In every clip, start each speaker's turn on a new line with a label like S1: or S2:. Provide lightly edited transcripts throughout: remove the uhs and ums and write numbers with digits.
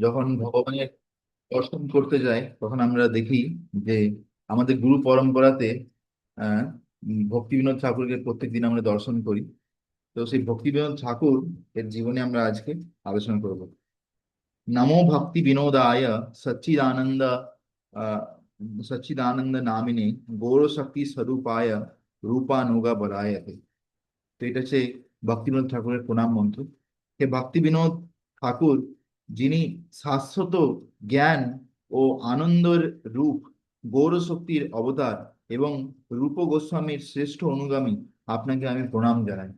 S1: যখন ভগবানের দর্শন করতে যাই তখন আমরা দেখি যে আমাদের গুরু পরম্পরাতে আহ ভক্তি বিনোদ ঠাকুরকে প্রত্যেকদিন আমরা দর্শন করি। তো সেই ভক্তি বিনোদ ঠাকুর এর জীবনে আমরা আজকে আলোচনা করব। নমো ভক্তি বিনোদায় সচ্চিদানন্দ আহ সচ্চিদানন্দ নামিনে গৌর শক্তি স্বরূপায় রূপানুগা বরায়তে। তো এটা হচ্ছে ভক্তি বিনোদ ঠাকুরের প্রণাম মন্ত্র। হে ভক্তি বিনোদ ঠাকুর, যিনি শাশ্বত জ্ঞান ও আনন্দের রূপ, গৌরশক্তির অবতার এবং রূপ গোস্বামীর শ্রেষ্ঠ অনুগামী, আপনাকে আমি প্রণাম জানাই।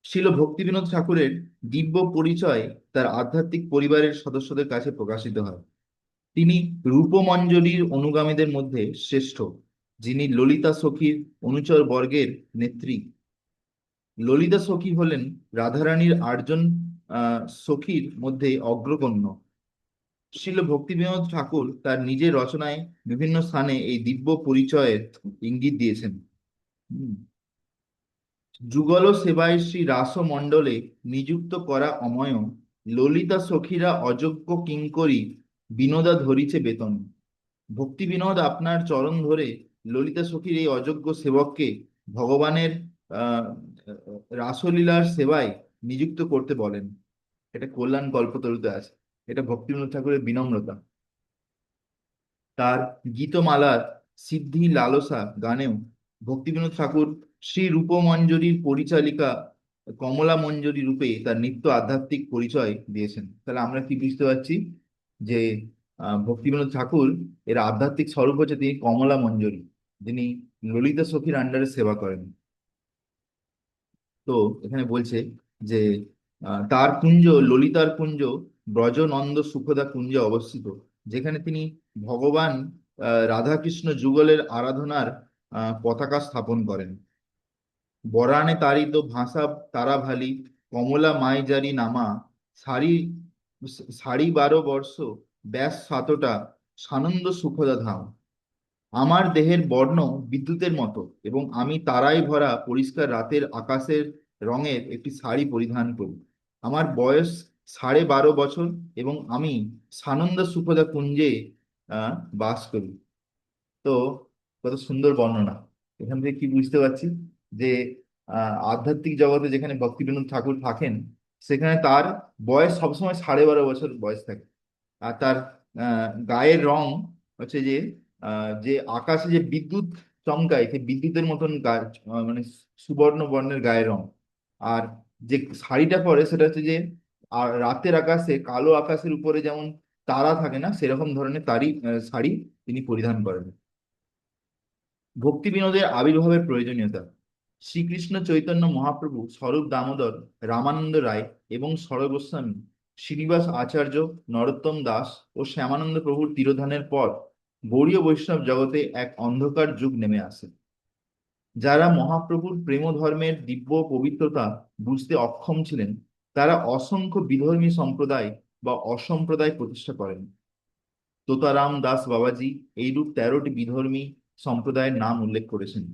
S1: শিল ভক্তি বিনোদ ঠাকুরের দিব্য পরিচয় তার আধ্যাত্মিক পরিবারের সদস্যদের কাছে প্রকাশিত হয়। তিনি রূপমঞ্জরির অনুগামীদের মধ্যে শ্রেষ্ঠ, যিনি ললিতা সখীর অনুচর বর্গের নেত্রী। ললিতা সখী হলেন রাধারানীর আটজন সখীর মধ্যে অগ্রগণ্য। শ্রীল ভক্তিবিনোদ ঠাকুর তার নিজের রচনায় বিভিন্ন স্থানে এই দিব্য পরিচয়ের ইঙ্গিত দিয়েছেন। হুম। যুগল সেবায় শ্রী রাসমণ্ডলে নিযুক্ত করা অময় ললিতা সখীরা অযোগ্য কিঙ্করী বিনোদা ধরিছে বেতন। ভক্তি বিনোদ আপনার চরণ ধরে ললিতা সখীর এই অযোগ্য সেবককে ভগবানের আহ রাসলীলার সেবায় নিযুক্ত করতে বলেন। এটা কল্যাণ কল্পতরুতে আছে। এটা ভক্তিবিনোদ ঠাকুরের বিনম্রতা। তার গীতমালার সিদ্ধি লালসা গানেও ভক্তিবিনোদ ঠাকুর শ্রী রূপমঞ্জরির পরিচালিকা কমলা মঞ্জরি রূপে তার নিত্য আধ্যাত্মিক পরিচয় দিয়েছেন। তাহলে আমরা কি বুঝতে পারছি যে ভক্তিবিনোদ ঠাকুর এর আধ্যাত্মিক স্বরূপ হচ্ছে তিনি কমলা মঞ্জরি, যিনি ললিতা সখীর আন্ডারে সেবা করেন। তো এখানে বলছে যে তার কুঞ্জ ললিতার কুঞ্জ ব্রজনন্দ সুখদা কুঞ্জে অবস্থিত, যেখানে তিনি ভগবান রাধাকৃষ্ণ যুগলের আরাধনার পতাকা স্থাপন করেন। বরানে তারিত ভাষা তারাভালি কমলা মাইজারি নামা সারি সাড়ি 12 বর্ষ ব্যাস সাতটা সানন্দ সুখদা ধাম। আমার দেহের বর্ণ বিদ্যুতের মতো এবং আমি তারায় ভরা পরিষ্কার রাতের আকাশের রঙের একটি শাড়ি পরিধান করি। আমার বয়স 12.5 বছর এবং আমি সানন্দ সুখদা কুঞ্জে বাস করি। তো কত সুন্দর বর্ণনা! এখান থেকে কি বুঝতে পারছি যে আধ্যাত্মিক জগতে যেখানে ভক্তিবিনোদ ঠাকুর থাকেন, সেখানে তার বয়স সবসময় 12.5 বছর বয়স থাকে। আর তার গায়ের রং হচ্ছে যে যে আকাশে যে বিদ্যুৎ চমকায় সেই বিদ্যুতের মতন মানে সুবর্ণ বর্ণের গায়ের রং। আর যে শাড়িটা পরে সেটা হচ্ছে যে আর রাতের আকাশে কালো আকাশের উপরে যেমন তারা থাকে না, সেরকম ধরনের শাড়ি তিনি পরিধান করেন। ভক্তি বিনোদের আবির্ভাবের প্রয়োজনীয়তা। শ্রীকৃষ্ণ চৈতন্য মহাপ্রভু, স্বরূপ দামোদর, রামানন্দ রায় এবং সরয় গোস্বামী, শ্রীনিবাস আচার্য, নরোত্তম দাস ও শ্যামানন্দ প্রভুর তিরোধানের পর গৌড়ীয় বৈষ্ণব জগতে এক অন্ধকার যুগ নেমে আসে। যারা মহাপ্রভুর প্রেম ধর্মের দিব্য পবিত্রতা বুঝতে অক্ষম ছিলেন, তারা অসংখ্য বিধর্মী সম্প্রদায় বা অসম্প্রদায় প্রতিষ্ঠা করেন। তোতারাম দাস বাবাজি এইরূপ 13টি বিধর্মী সম্প্রদায়ের নাম উল্লেখ করেছেন: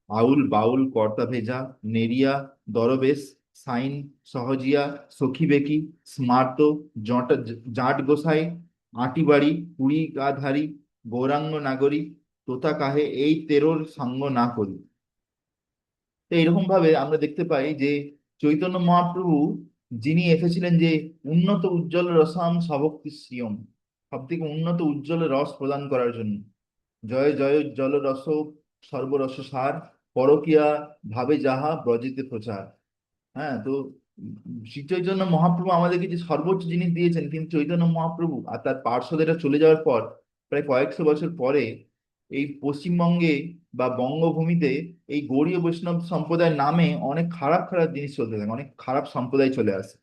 S1: আউল, বাউল, কর্তাভেজা, নেরিয়া, দরবেশ, সাইন, সহজিয়া, সখীবেকি, স্মার্ত, জাট গোসাই, আটিবাড়ি, কুড়িকাধারী, গৌরাঙ্গ নাগরী, তোতা কাহে এই 13র সঙ্গ না করি। তো এরকম ভাবে আমরা দেখতে পাই যে চৈতন্য মহাপ্রভু, যিনি এসেছিলেন যে উন্নত উজ্জ্বল রসাম সভক্তি শ্রিয়ম, সব থেকে উন্নত উজ্জ্বল রস প্রদান করার জন্য, জয় জয় উজ্জ্বল রস সর্বরস সার, পরকীয়া ভাবে যাহা ব্রজেতে প্রচার। হ্যাঁ, তো শ্রী চৈতন্য মহাপ্রভু আমাদেরকে যে সর্বোচ্চ জিনিস দিয়েছেন, কিন্তু চৈতন্য মহাপ্রভু আর তার পার্শ্বদেরা চলে যাওয়ার পর প্রায় কয়েকশো বছর পরে এই পশ্চিমবঙ্গে বা বঙ্গভূমিতে এই গৌড়ীয় বৈষ্ণব সম্প্রদায়ের নামে অনেক খারাপ খারাপ জিনিস চলতে থাকে, অনেক খারাপ সম্প্রদায় চলে আসে।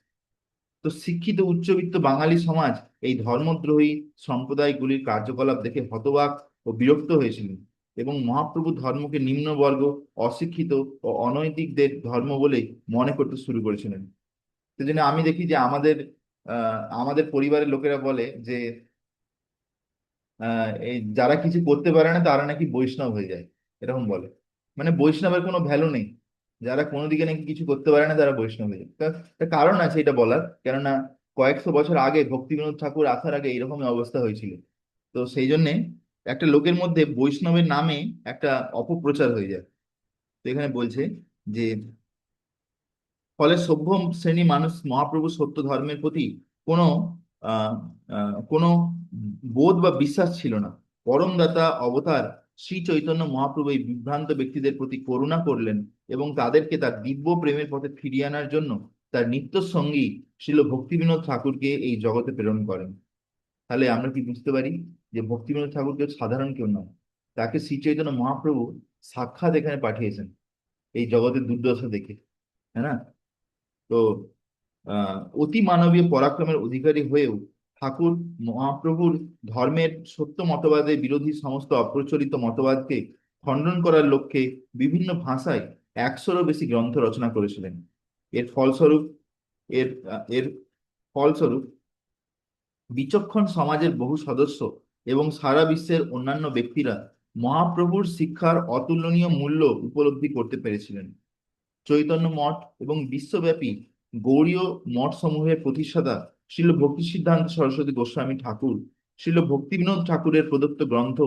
S1: তো শিক্ষিত উচ্চবিত্ত বাঙালি সমাজ এই ধর্মদ্রোহী সম্প্রদায়গুলির কার্যকলাপ দেখে হতবাক ও বিরক্ত হয়েছিলেন এবং মহাপ্রভু ধর্মকে নিম্নবর্গ, অশিক্ষিত ও অনৈতিকদের ধর্ম বলে মনে করতে শুরু করেছিলেন। সেজন্য আমি দেখি যে আমাদের পরিবারের লোকেরা বলে যে এই যারা কিছু করতে পারে না তারা নাকি বৈষ্ণব হয়ে যায়, এরকম বলে। মানে বৈষ্ণবের কোনো ভ্যালু নেই, যারা কোনো দিকে নাকি কিছু করতে পারে না তারা বৈষ্ণব হয়ে যায়। তার তার কারণ আছে এটা বলার, কেননা কয়েকশো বছর আগে ভক্তিবিনোদ ঠাকুর আসার আগে এরকমই অবস্থা হয়েছিল। তো সেই জন্যে একটা লোকের মধ্যে বৈষ্ণবের নামে একটা অপপ্রচার হয়ে যায়। তো এখানে বলছে যে ফলে সভ্য শ্রেণী মানুষ মহাপ্রভু সত্য ধর্মের প্রতি কোনো আহ কোনো বোধ বা বিশ্বাস ছিল না। পরমদাতা অবতার শ্রী চৈতন্য মহাপ্রভু এই বিভ্রান্ত ব্যক্তিদের প্রতি করুণা করলেন এবং তাদেরকে তার দিব্য প্রেমের পথে ফিরিয়ে আনার জন্য তার নিত্য সঙ্গী শ্রীল ভক্তিবিনোদ ঠাকুরকে এই জগতে প্রেরণ করেন। তাহলে আমরা কি বুঝতে পারি যে ভক্তিবিনোদ ঠাকুর কেউ সাধারণ কেউ নয়, তাকে শ্রী চৈতন্য মহাপ্রভু সাক্ষাৎ এখানে পাঠিয়েছেন এই জগতের দুর্দশা দেখে, হ্যাঁ না? তো অতি মানবীয় পরাক্রমের অধিকারী হয়েও ঠাকুর মহাপ্রভুর ধর্মের সত্য মতবাদের বিরোধী সমস্ত অপ্রচলিত মতবাদকে খণ্ডন করার লক্ষ্যে বিভিন্ন ভাষায় 100-এরও বেশি গ্রন্থ রচনা করেছিলেন। এর ফলস্বরূপ এর ফলস্বরূপ বিচক্ষণ সমাজের বহু সদস্য এবং সারা বিশ্বের অন্যান্য ব্যক্তিরা মহাপ্রভুর শিক্ষার অতুলনীয় মূল্য উপলব্ধি করতে পেরেছিলেন। চৈতন্য মঠ এবং বিশ্বব্যাপী গৌড়ীয় মঠ সমূহের প্রতিষ্ঠাতা শ্রীল ভক্তি সিদ্ধান্ত সরস্বতী গোস্বামী ঠাকুর শ্রীল ভক্তিবিনোদ ঠাকুরের প্রদত্ত গ্রন্থ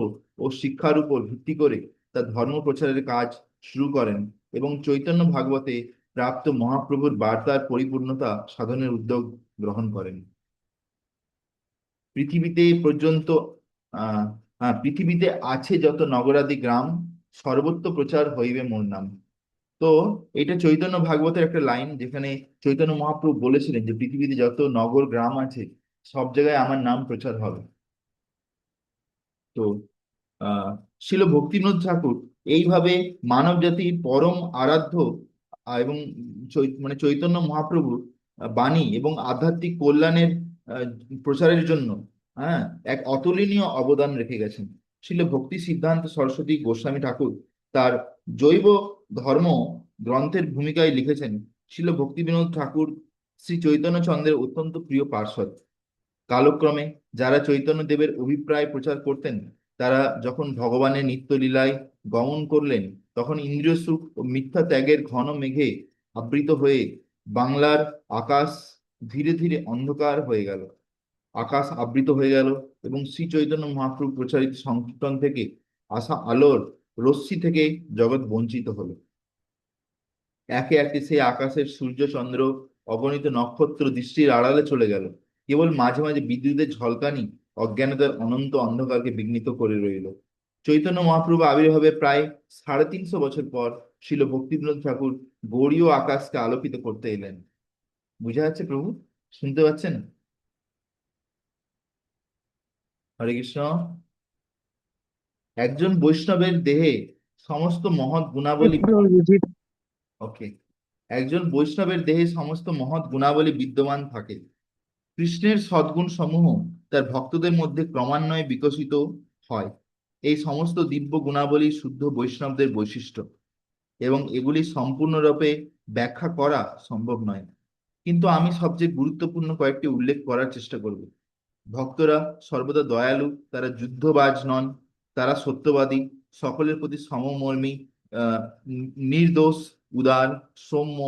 S1: ও শিক্ষার উপর ভিত্তি করে তার ধর্ম প্রচারের কাজ শুরু করেন এবং চৈতন্য ভাগবতে প্রাপ্ত মহাপ্রভুর বার্তার পরিপূর্ণতা সাধনের উদ্যোগ গ্রহণ করেন। পৃথিবীতে এই পর্যন্ত আহ পৃথিবীতে আছে যত নগরাদি গ্রাম, সর্বত্র প্রচার হইবে মোর নাম। তো এটা চৈতন্য ভাগবতের একটা লাইন, যেখানে চৈতন্য মহাপ্রভু বলেছিলেন যে পৃথিবীতে যত নগর গ্রাম আছে সব জায়গায় আমার নাম প্রচার হবে। তো আহ শিল ভক্তিবিনোদ ঠাকুর এইভাবে মানব জাতির পরম আরাধ্য এবং মানে চৈতন্য মহাপ্রভুর বাণী এবং আধ্যাত্মিক কল্যাণের আহ, প্রচারের জন্য, হ্যাঁ, এক অতুলনীয় অবদান রেখে গেছেন। শিল ভক্তি সিদ্ধান্ত সরস্বতী গোস্বামী ঠাকুর তার জৈব ধর্ম গ্রন্থের ভূমিকায় লিখেছেন, শিল ভক্তিবিনোদ ঠাকুর শ্রী চৈতন্য চন্দ্রের অত্যন্ত প্রিয় পার্ষদ। কালক্রমে যারা চৈতন্য দেবের অভিপ্রায় প্রচার করতেন, তারা যখন ভগবানের নিত্যলীলায় গমন করলেন, তখন ইন্দ্রিয় সুখ ও মিথ্যা ত্যাগের ঘন মেঘে আবৃত হয়ে বাংলার আকাশ ধীরে ধীরে অন্ধকার হয়ে গেল। আকাশ আবৃত হয়ে গেল এবং শ্রী চৈতন্য মহাপ্রভু প্রচারিত সংকীর্তন থেকে আসা আলোর রশ্মি থেকে জগৎ বঞ্চিত হলো। একে একে সেই আকাশের সূর্য চন্দ্র অগণিত নক্ষত্র দৃষ্টির আড়ালে চলে গেল। কেবল মাঝে মাঝে বিদ্যুতের ঝলকানি অজ্ঞানতার অনন্ত অন্ধকারকে বিঘ্নিত করে রইল। চৈতন্য মহাপ্রভু আবির্ভাবে প্রায় 350 বছর পর শিল ভক্তিবিনোদ ঠাকুর গৌড়ীয় আকাশকে আলোকিত করতে এলেন। বুঝা যাচ্ছে প্রভু? শুনতে পাচ্ছেন? হরে কৃষ্ণ। একজন বৈষ্ণবের দেহে সমস্ত মহৎ গুণাবলী, ওকে, একজন বৈষ্ণবের দেহে সমস্ত মহৎ গুণাবলী বিদ্যমান থাকে। কৃষ্ণের সদ্গুণ সমূহ তার ভক্তদের মধ্যে ক্রমান্বয়ে বিকশিত হয়। এই সমস্ত দিব্য গুণাবলী শুদ্ধ বৈষ্ণবদের বৈশিষ্ট্য এবং এগুলি সম্পূর্ণরূপে ব্যাখ্যা করা সম্ভব নয়, কিন্তু আমি সবচেয়ে গুরুত্বপূর্ণ কয়েকটি উল্লেখ করার চেষ্টা করব। ভক্তরা সর্বদা দয়ালু, তারা যুদ্ধবাজ নন, তারা সত্যবাদী, সকলের প্রতি সমমর্মী, আহ নির্দোষ, উদার, সৌম্য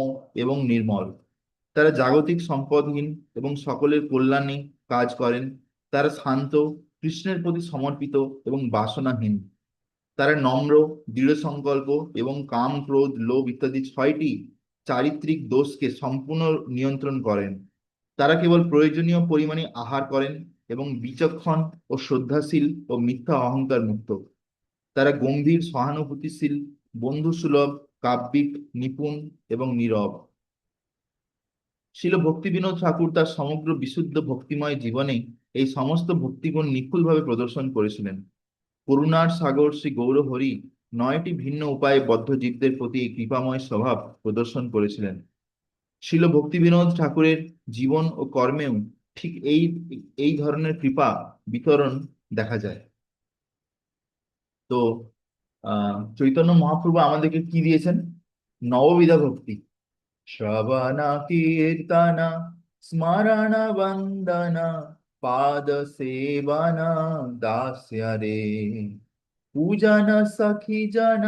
S1: এবং নির্মল। তারা জাগতিক সম্পদহীন এবং সকলের কল্যাণে কাজ করেন। তারা শান্ত, কৃষ্ণের প্রতি সমর্পিত এবং বাসনাহীন। তারা নম্র, দৃঢ় সংকল্প এবং কাম, ক্রোধ, লোভ ইত্যাদি 6টি চারিত্রিক দোষকে সম্পূর্ণ নিয়ন্ত্রণ করেন। তারা কেবল প্রয়োজনীয় পরিমাণে আহার করেন এবং বিচক্ষণ ও শ্রদ্ধাশীল ও মিথ্যা অহংকার মুক্ত। তারা গম্ভীর, সহানুভূতিশীল, বন্ধুসুলভ, কাব্যিক, নিপুণ এবং নীরব। শিল ভক্তিবিনোদ ঠাকুর তার সমগ্র বিশুদ্ধ ভক্তিময় জীবনে এই সমস্ত ভক্তিগুণ নিখুঁতভাবে প্রদর্শন করেছিলেন। করুণার সাগর শ্রী গৌরহরি 9টি ভিন্ন উপায়ে বদ্ধ জীবদের প্রতি এই কৃপাময় স্বভাব প্রদর্শন করেছিলেন। শিল ভক্তিবিনোদ ঠাকুরের জীবন ও কর্মেও ঠিক এই এই ধরনের কৃপা বিতরণ দেখা যায়। তো চৈতন্য মহাপ্রভু আমাদেরকে কি দিয়েছেন? নববিধা ভক্তি। শ্রবণ কীর্তন স্মরণ বন্দন পাদ সেবন দাস্য রে, পূজন সখী জন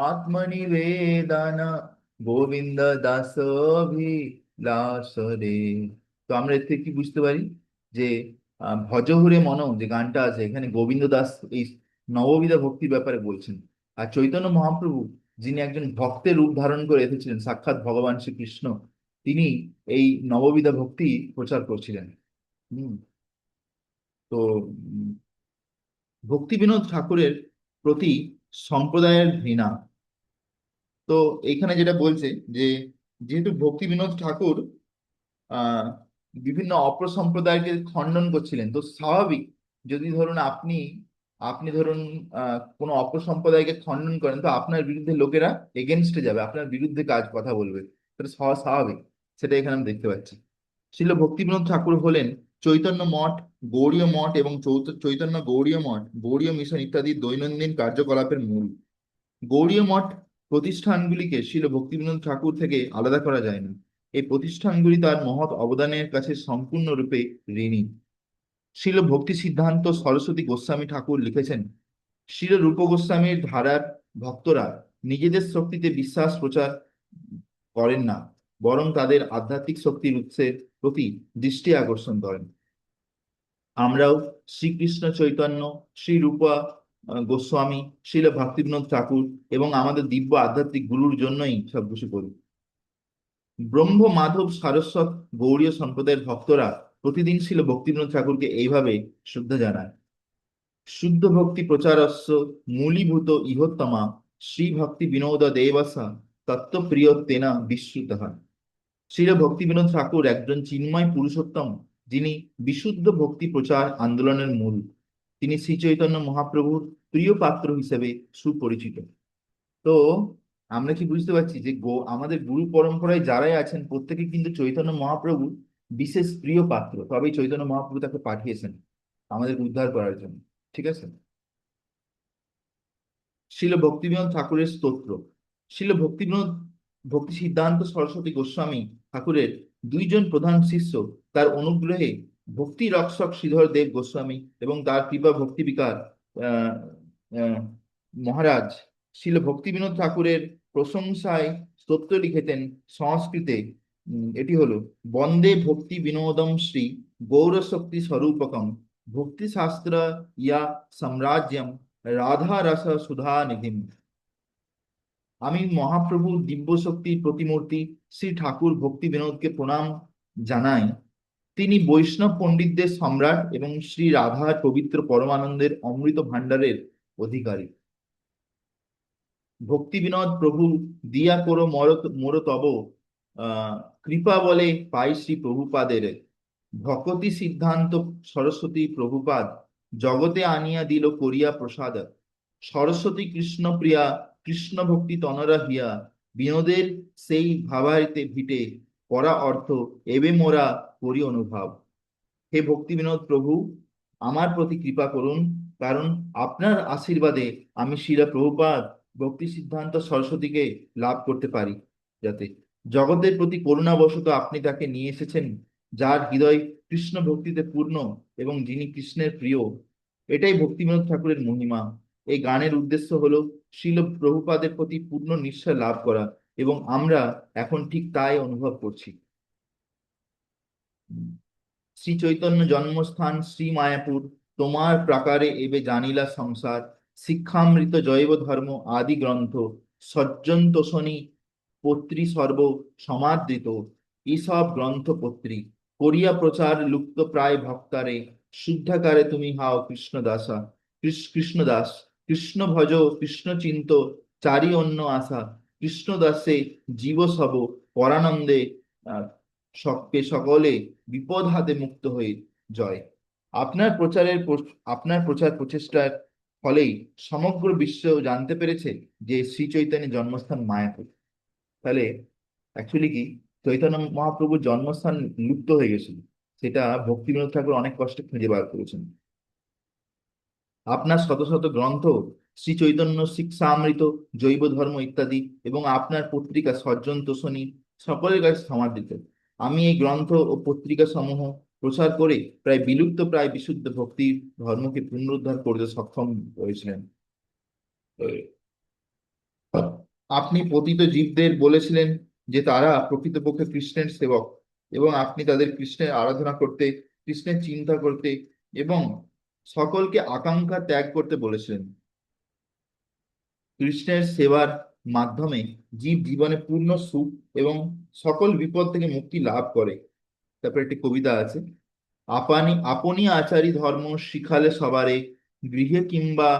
S1: আত্মনিবেদন গোবিন্দ দাস ভিলাস রে। তো আমরা এর থেকে কি বুঝতে পারি যে ভজহুরে মন যে গানটা আছে, এখানে গোবিন্দ দাস এই নববিধা ভক্তির ব্যাপারে বলছেন। আর চৈতন্য মহাপ্রভু, যিনি একজন ভক্তের রূপ ধারণ করে এসেছিলেন, সাক্ষাৎ ভগবান শ্রীকৃষ্ণ, তিনি এই নববিধা ভক্তি প্রচার করছিলেন। হম তো ভক্তি বিনোদ ঠাকুরের প্রতি সম্প্রদায়ের ঘৃণা। তো এখানে যেটা বলছে যে যেহেতু ভক্তি বিনোদ ঠাকুর আহ বিভিন্ন অপর সম্প্রদায়কে খণ্ডন করছিলেন, তো স্বাভাবিক, যদি ধরুন আপনি আপনি ধরুন কোনো অপর সম্প্রদায়কে খণ্ডন করেন, তো আপনার বিরুদ্ধে লোকেরা এগেনস্টে যাবে, আপনার বিরুদ্ধে কাজ কথা বলবে। সেটা স্বাভাবিক, সেটা এখানে আমি দেখতে পাচ্ছি। শিল ভক্তিবিনোদ ঠাকুর হলেন চৈতন্য মঠ, গৌড়ীয় মঠ এবং চৈতন্য গৌড়ীয় মঠ, গৌড়ীয় মিশন ইত্যাদি দৈনন্দিন কার্যকলাপের মূল। গৌড়ীয় মঠ প্রতিষ্ঠানগুলিকে শিল ভক্তিবিনোদ ঠাকুর থেকে আলাদা করা যায় না। এই প্রতিষ্ঠানগুলি তার মহৎ অবদানের কাছে সম্পূর্ণরূপে ঋণী। শিল ভক্তি সিদ্ধান্ত সরস্বতী গোস্বামী ঠাকুর লিখেছেন, শিল রূপ গোস্বামীর ধারার ভক্তরা নিজেদের শক্তিতে বিশ্বাস প্রচার করেন না, বরং তাদের আধ্যাত্মিক শক্তির উৎসের প্রতি দৃষ্টি আকর্ষণ করেন। আমরাও শ্রীকৃষ্ণ চৈতন্য, শ্রী রূপা গোস্বামী, শিল ভক্তিবিনোদ ঠাকুর এবং আমাদের দিব্য আধ্যাত্মিক গুরুর জন্যই সব কিছু করি। ব্রহ্ম মাধব সারস্বত গৌড়ীয় সম্প্রদায়ের ভক্তরা প্রতিদিন শিল ভক্তিবিনোদ ঠাকুরকে এইভাবে শ্রদ্ধা জানায়। শুদ্ধ ভক্তি প্রচারস্য মূলীভূত ইহোত্তমা শ্রী ভক্তি বিনোদ দেবসা তত্ত্বপ্রিয় তেনা বিশ্রুত। শ্রীল ভক্তি বিনোদ ঠাকুর একজন চিন্ময় পুরুষোত্তম, যিনি বিশুদ্ধ ভক্তি প্রচার আন্দোলনের মূল। তিনি শ্রী চৈতন্য মহাপ্রভুর প্রিয় পাত্র হিসেবে সুপরিচিত। তো আমরা কি বুঝতে পারছি যে আমাদের গুরু পরম্পরায় যারাই আছেন প্রত্যেকে কিন্তু চৈতন্য মহাপ্রভুর বিশেষ প্রিয় পাত্র, তবেই চৈতন্য মহাপ্রভু তাকে পাঠিয়েছেন আমাদের উদ্ধার করার জন্য। ঠিক আছে। শিল ভক্তিবিনোদ ঠাকুরের স্তোত্র। শিল ভক্তিবিনোদ ভক্তি সিদ্ধান্ত সরস্বতী গোস্বামী ঠাকুরের দুইজন প্রধান শিষ্য, তার অনুগ্রহে ভক্তি রক্ষক শ্রীধর দেব গোস্বামী এবং তার কৃপা ভক্তি বিকার আহ আহ, মহারাজ শিল ভক্তিবিনোদ ঠাকুরের প্রশংসায় স্তোত্র লিখেছেন সংস্কৃতে। এটি হলো, বন্দে ভক্তি বিনোদম শ্রী গৌরশক্তি স্বরূপকম ভক্তি শাস্ত্র ইয়া সাম্রাজ্যম রাধা রস সুধা নিধিম। আমি মহাপ্রভুর দিব্য শক্তির প্রতিমূর্তি শ্রী ঠাকুর ভক্তি বিনোদকে প্রণাম জানাই। তিনি বৈষ্ণব পণ্ডিতদের সম্রাট এবং শ্রী রাধার পবিত্র পরমানন্দের অমৃত ভাণ্ডারের অধিকারী। ভক্তি বিনোদ প্রভু দিয়া করো মোর তব আহ কৃপা বলে পাই শ্রী প্রভুপাদের ভকতি সিদ্ধান্ত সরস্বতী প্রভুপাদ জগতে আনিয়া দিল করিয়া প্রসাদ। সরস্বতী কৃষ্ণ প্রিয়া কৃষ্ণ ভক্তি তনরা হিয়া বিনোদের সেই ভাবাইতে ভিটে পরা অর্থ এবে মোরা করি অনুভব। হে ভক্তি বিনোদ প্রভু, আমার প্রতি কৃপা করুন, কারণ আপনার আশীর্বাদে আমি শিলা প্রভুপাদ ভক্তি সিদ্ধান্ত সরস্বতীকে লাভ করতে পারি, যাতে জগতের প্রতি করুণাবশত আপনি তাকে নিয়ে এসেছেন, যার হৃদয় কৃষ্ণ ভক্তিতে পূর্ণ এবং যিনি কৃষ্ণের প্রিয়। এটাই ভক্তি বিনোদ ঠাকুরের মহিমা। এই গানের উদ্দেশ্য হলো শিল প্রভুপাদের প্রতি পূর্ণ নিশ্চয় লাভ করা, এবং আমরা এখন ঠিক তাই অনুভব করছি। শ্রী চৈতন্য জন্মস্থান শ্রী মায়াপুর, তোমার প্রাকারে এবে জানিলা সংসার শিক্ষামৃত জৈব ধর্ম আদি গ্রন্থ সজ্জন তোষণী পত্রী সর্ব সমাদৃত এসব গ্রন্থ পত্রী করিয়া প্রচার লুপ্ত প্রায় ভক্তারে শুদ্ধাকারে তুমি হাও কৃষ্ণদাসা কৃষ্ণদাস কৃষ্ণ ভজ কৃষ্ণ চিন্ত চারি অন্য আশা কৃষ্ণদাসে জীব সব পরানন্দে সকলে বিপদ হাতে মুক্ত হয়ে জয়। আপনার প্রচার প্রচেষ্টার ফলেই সমগ্র বিশ্ব জানতে পেরেছে যে শ্রী চৈতন্যের জন্মস্থান মায়াপুর। তাহলে অ্যাকচুয়ালি কি, চৈতন্য মহাপ্রভুর জন্মস্থান লুপ্ত হয়ে গেছিল, সেটা ভক্তিবিনোদ ঠাকুর অনেক কষ্টে খুঁজে বার করেছেন। আপনার শত শত গ্রন্থ শ্রী চৈতন্য শিক্ষামৃত জৈব ধর্ম ইত্যাদি এবং আপনার পত্রিকা সজ্জন তোষণী সকলের কাছে সমাদৃত। আমি এই গ্রন্থ ও পত্রিকা সমূহ প্রচার করে প্রায় বিলুপ্ত প্রায় বিশুদ্ধ ভক্তির ধর্মকে পুনরুদ্ধার করতে সক্ষম হয়েছিলেন। আপনি পতিত জীবদের বলেছিলেন যে তারা প্রকৃতপক্ষে কৃষ্ণের সেবক, এবং আপনি তাদের কৃষ্ণের আরাধনা করতে, কৃষ্ণের চিন্তা করতে এবং সকলকে আকাঙ্ক্ষা ত্যাগ করতে বলেছিলেন। কৃষ্ণের সেবার মাধ্যমে জীব জীবনে পূর্ণ সুখ এবং সকল বিপদ থেকে মুক্তি লাভ করে। তারপর একটি কবিতা আছে। আপনি আচারি ধর্ম শিখালে সবারে, গৃহে কিংবা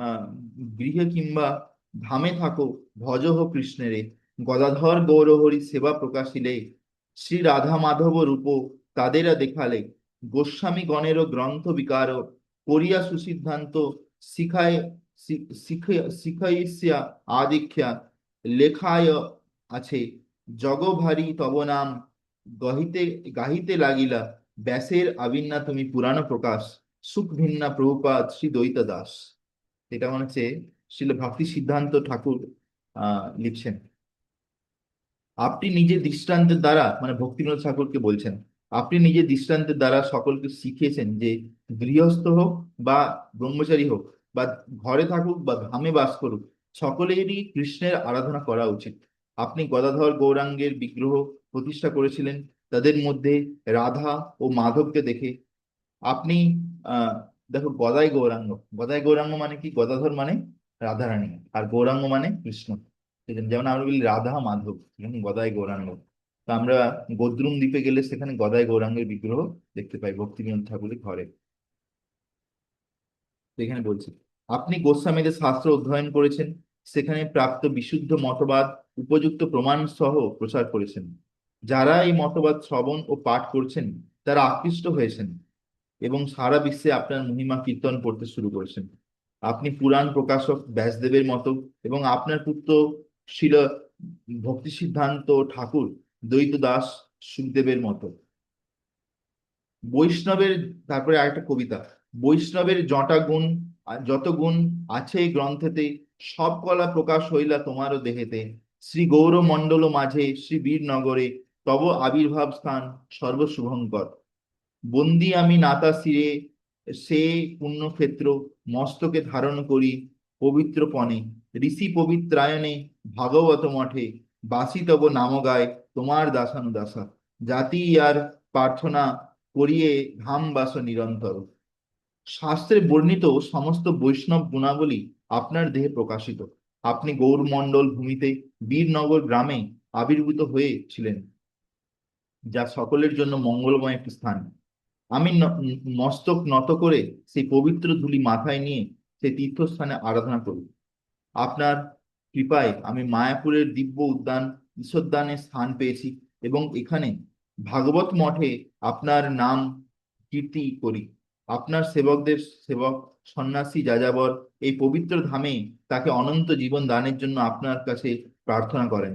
S1: আহ, গৃহে কিংবা ধামে থাকো, ভজহ কৃষ্ণেরে, গদাধর গৌরহরি সেবা প্রকাশিলে, শ্রী রাধা মাধব রূপ তাদেরা দেখালে, গোস্বামী গণেরও গ্রন্থ বিকার করিয়া সুসিদ্ধান্ত শিখায়, শিখাইয়া আদিখ্যা লেখায় আছে, জগভারি তব নাম গহিতে গাহিতে লাগিলা, ব্যাসের আবিন্না তুমি পুরাণ প্রকাশ, সুখ ভিন্না প্রভুপাদ শ্রী দ্বৈত দাস। এটা মনে হচ্ছে শ্রীল ভক্তি সিদ্ধান্ত ঠাকুর লিখছেন। আপনি নিজের দৃষ্টান্তের দ্বারা, মানে ভক্তিবিনোদ ঠাকুরকে বলছেন, আপনি নিজের দৃষ্টান্তের দ্বারা সকলকে শিখিয়েছেন যে গৃহস্থ হোক বা ব্রহ্মচারী হোক বা ঘরে থাকুক বা ধামে বাস করুক, সকলেরই কৃষ্ণের আরাধনা করা উচিত। আপনি গদাধর গৌরাঙ্গের বিগ্রহ প্রতিষ্ঠা করেছিলেন, তাদের মধ্যে রাধা ও মাধবকে দেখে আপনি আহ দেখো, গদাই গৌরাঙ্গ, গদাই গৌরাঙ্গ মানে কি? গদাধর মানে রাধারানী, আর গৌরাঙ্গ মানে কৃষ্ণ। ঠিক আছে? যেমন আমরা বলি রাধা মাধব, সেখানে গদাই গৌরাঙ্গ। তো আমরা গদ্রুম দ্বীপে গেলে সেখানে গদাই গৌরাঙ্গের বিগ্রহ দেখতে পাই ভক্তিবিনোদ ঠাকুরের ঘরে। তো এখানে বলছি, আপনি গোস্বামীদের শাস্ত্র অধ্যয়ন করেছেন, সেখানে প্রাপ্ত বিশুদ্ধ মতবাদ উপযুক্ত প্রমাণ সহ প্রচার করেছেন। যারা এই মতবাদ শ্রবণ ও পাঠ করছেন তারা আকৃষ্ট হয়েছেন এবং সারা বিশ্বে আপনার মহিমা কীর্তন করতে শুরু করেছেন। আপনি পুরাণ প্রকাশক ব্যাসদেবের মতো এবং আপনার পুত্র শিল ভক্তি সিদ্ধান্ত ঠাকুর দ্বৈত দাস সুখদেবের মতো বৈষ্ণবের। তারপরে আরেকটা কবিতা। বৈষ্ণবের জটা গুণ, যত গুণ আছে এই গ্রন্থেতে, সব কলা প্রকাশ হইলা তোমারও দেহেতে, শ্রী গৌর মণ্ডল মাঝে শ্রী বীর নগরে, তব আবির্ভাব স্থান সর্বশুভঙ্কর। বন্দি আমি নাতা শিরে সে পুণ্যক্ষেত্র, মস্তকে ধারণ করি পবিত্র পণে, ঋষি পবিত্রায়নে ভাগবত মঠে, বাসি তব নাম গায় তোমার দাসানুদাসা, জাতি আর প্রার্থনা করিয়ে ধাম বাস নিরন্তর। শাস্ত্রে বর্ণিত সমস্ত বৈষ্ণব গুণাবলী আপনার দেহে প্রকাশিত। আপনি গৌরমণ্ডল ভূমিতে বীরনগর গ্রামে আবির্ভূত হয়েছিলেন, যা সকলের জন্য মঙ্গলময় একটি স্থান। আমি মস্তক নত করে সেই পবিত্র ধূলি মাথায় নিয়ে সেই তীর্থস্থানে আরাধনা করি। আপনার কৃপায় আমি মায়াপুরের দিব্য উদ্যান ঈশ্বরদানে স্থান পেয়েছি এবং এখানে ভাগবত মঠে আপনার নাম কীর্তি করি। আপনার সেবকদের সেবক সন্ন্যাসী যাযাবর এই পবিত্র ধামে তাকে অনন্ত জীবন দানের জন্য আপনার কাছে প্রার্থনা করেন।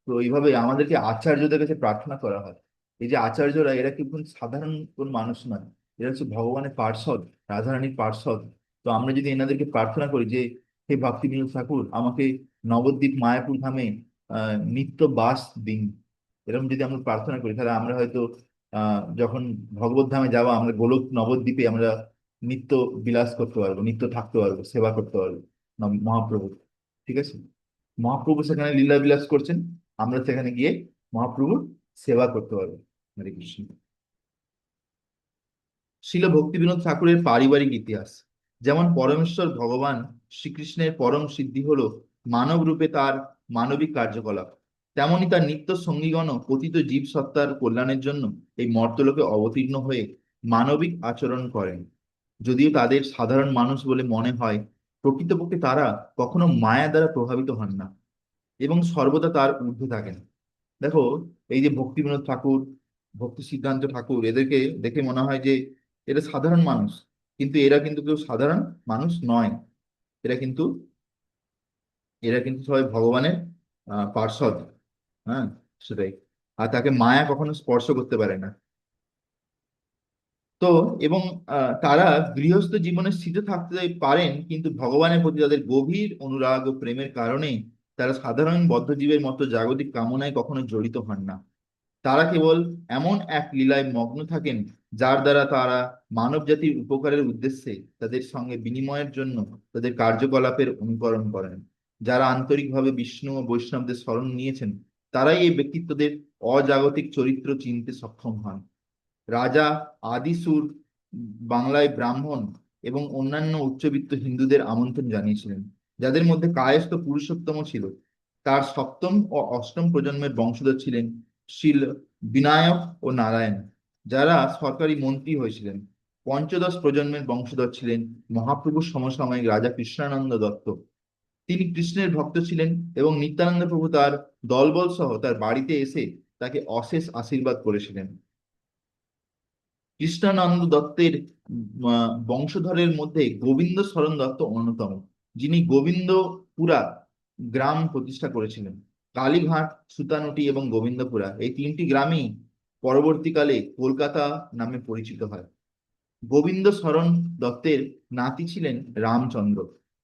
S1: তো এইভাবে আমাদেরকে আচার্যদের কাছে প্রার্থনা করা হয়। এই যে আচার্যরা, এরা কি কোন সাধারণ কোন মানুষ নয়, এরা হচ্ছে ভগবানের পার্ষদ, রাধারানীর পার্ষদ। তো আমরা যদি এনাদেরকে প্রার্থনা করি যে হে ভক্তিবিনোদ ঠাকুর, আমাকে নবদ্বীপ মায়াপুর ধামে নিত্য বাস দিন, এরকম যদি আমরা প্রার্থনা করি, তাহলে আমরা হয়তো যখন ভগবত ধামে যাবো, আমরা গোলক নবদ্বীপে আমরা নিত্য বিলাস করতে পারবো, নিত্য থাকতে পারবো, সেবা করতে পারবো মহাপ্রভু। ঠিক আছে? মহাপ্রভু সেখানে লীলা বিলাস করছেন, আমরা সেখানে গিয়ে মহাপ্রভুর সেবা করতে পারবো। হরে কৃষ্ণ। শিল ভক্তিবিনোদ ঠাকুরের পারিবারিক ইতিহাস। যেমন পরমেশ্বর ভগবান শ্রীকৃষ্ণের পরম সিদ্ধি হলো মানব রূপে তার মানবিক কার্যকলাপ, তেমনি তার নিত্য সঙ্গীগণ পতিত জীব সত্তার কল্যাণের জন্য এই মর্তলোকে অবতীর্ণ হয়ে মানবিক আচরণ করেন। যদিও তাদের সাধারণ মানুষ বলে মনে হয়, প্রকৃতপক্ষে তারা কখনো মায়া দ্বারা প্রভাবিত হন না এবং সর্বদা তার ঊর্ধ্বে থাকেন। দেখো, এই যে ভক্তিবিনোদ ঠাকুর, ভক্তি সিদ্ধান্ত ঠাকুর, এদেরকে দেখে মনে হয় যে এরা সাধারণ মানুষ, কিন্তু এরা কিন্তু কেউ সাধারণ মানুষ নয়। এরা কিন্তু এরা কিন্তু সবাই ভগবানের পার্ষদ। হ্যাঁ, সেটাই। আর তাকে মায়া কখনো স্পর্শ করতে পারে না। তো এবং তারা গৃহস্থ জীবনে স্থিত থাকতে পারেন, কিন্তু ভগবানের প্রতি তাদের গভীর অনুরাগ ও প্রেমের কারণে তারা সাধারণ বদ্ধজীবের মতো জাগতিক কামনায় কখনো জড়িত হন না। তারা কেবল এমন এক লীলায় মগ্ন থাকেন, যার দ্বারা তারা মানব জাতির উপকারের উদ্দেশ্যে তাদের সঙ্গে বিনিময়ের জন্য তাদের কার্যকলাপের অনুকরণ করেন। যারা আন্তরিকভাবে বিষ্ণু ও বৈষ্ণবদের শরণ নিয়েছেন, তারাই এই ব্যক্তিত্বদের অজাগতিক চরিত্র চিনতে সক্ষম হন। রাজা, আদিসুর, বাংলায় ব্রাহ্মণ এবং অন্যান্য উচ্চবিত্ত হিন্দুদের আমন্ত্রণ জানিয়েছিলেন, যাদের মধ্যে কায়স্থ পুরুষোত্তম ছিল। তার সপ্তম ও অষ্টম প্রজন্মের বংশধর ছিলেন শিল, বিনায়ক ও নারায়ণ, যারা সরকারি মন্ত্রী হয়েছিলেন। পঞ্চদশ প্রজন্মের বংশধর ছিলেন মহাপ্রভুর সমসাময়িক রাজা কৃষ্ণানন্দ দত্ত। তিনি কৃষ্ণের ভক্ত ছিলেন এবং নিত্যানন্দ প্রভু তার দলবল সহ তার বাড়িতে এসে তাকে অশেষ আশীর্বাদ করেছিলেন। কৃষ্ণানন্দ দত্তের বংশধরের মধ্যে গোবিন্দ শরণ দত্ত অন্যতম, যিনি গোবিন্দপুরা গ্রাম প্রতিষ্ঠা করেছিলেন। কালীঘাট, সুতানুটি এবং গোবিন্দপুরা এই তিনটি গ্রামই পরবর্তীকালে কলকাতা নামে পরিচিত হয়। গোবিন্দ শরণ দত্তের নাতি ছিলেন রামচন্দ্র।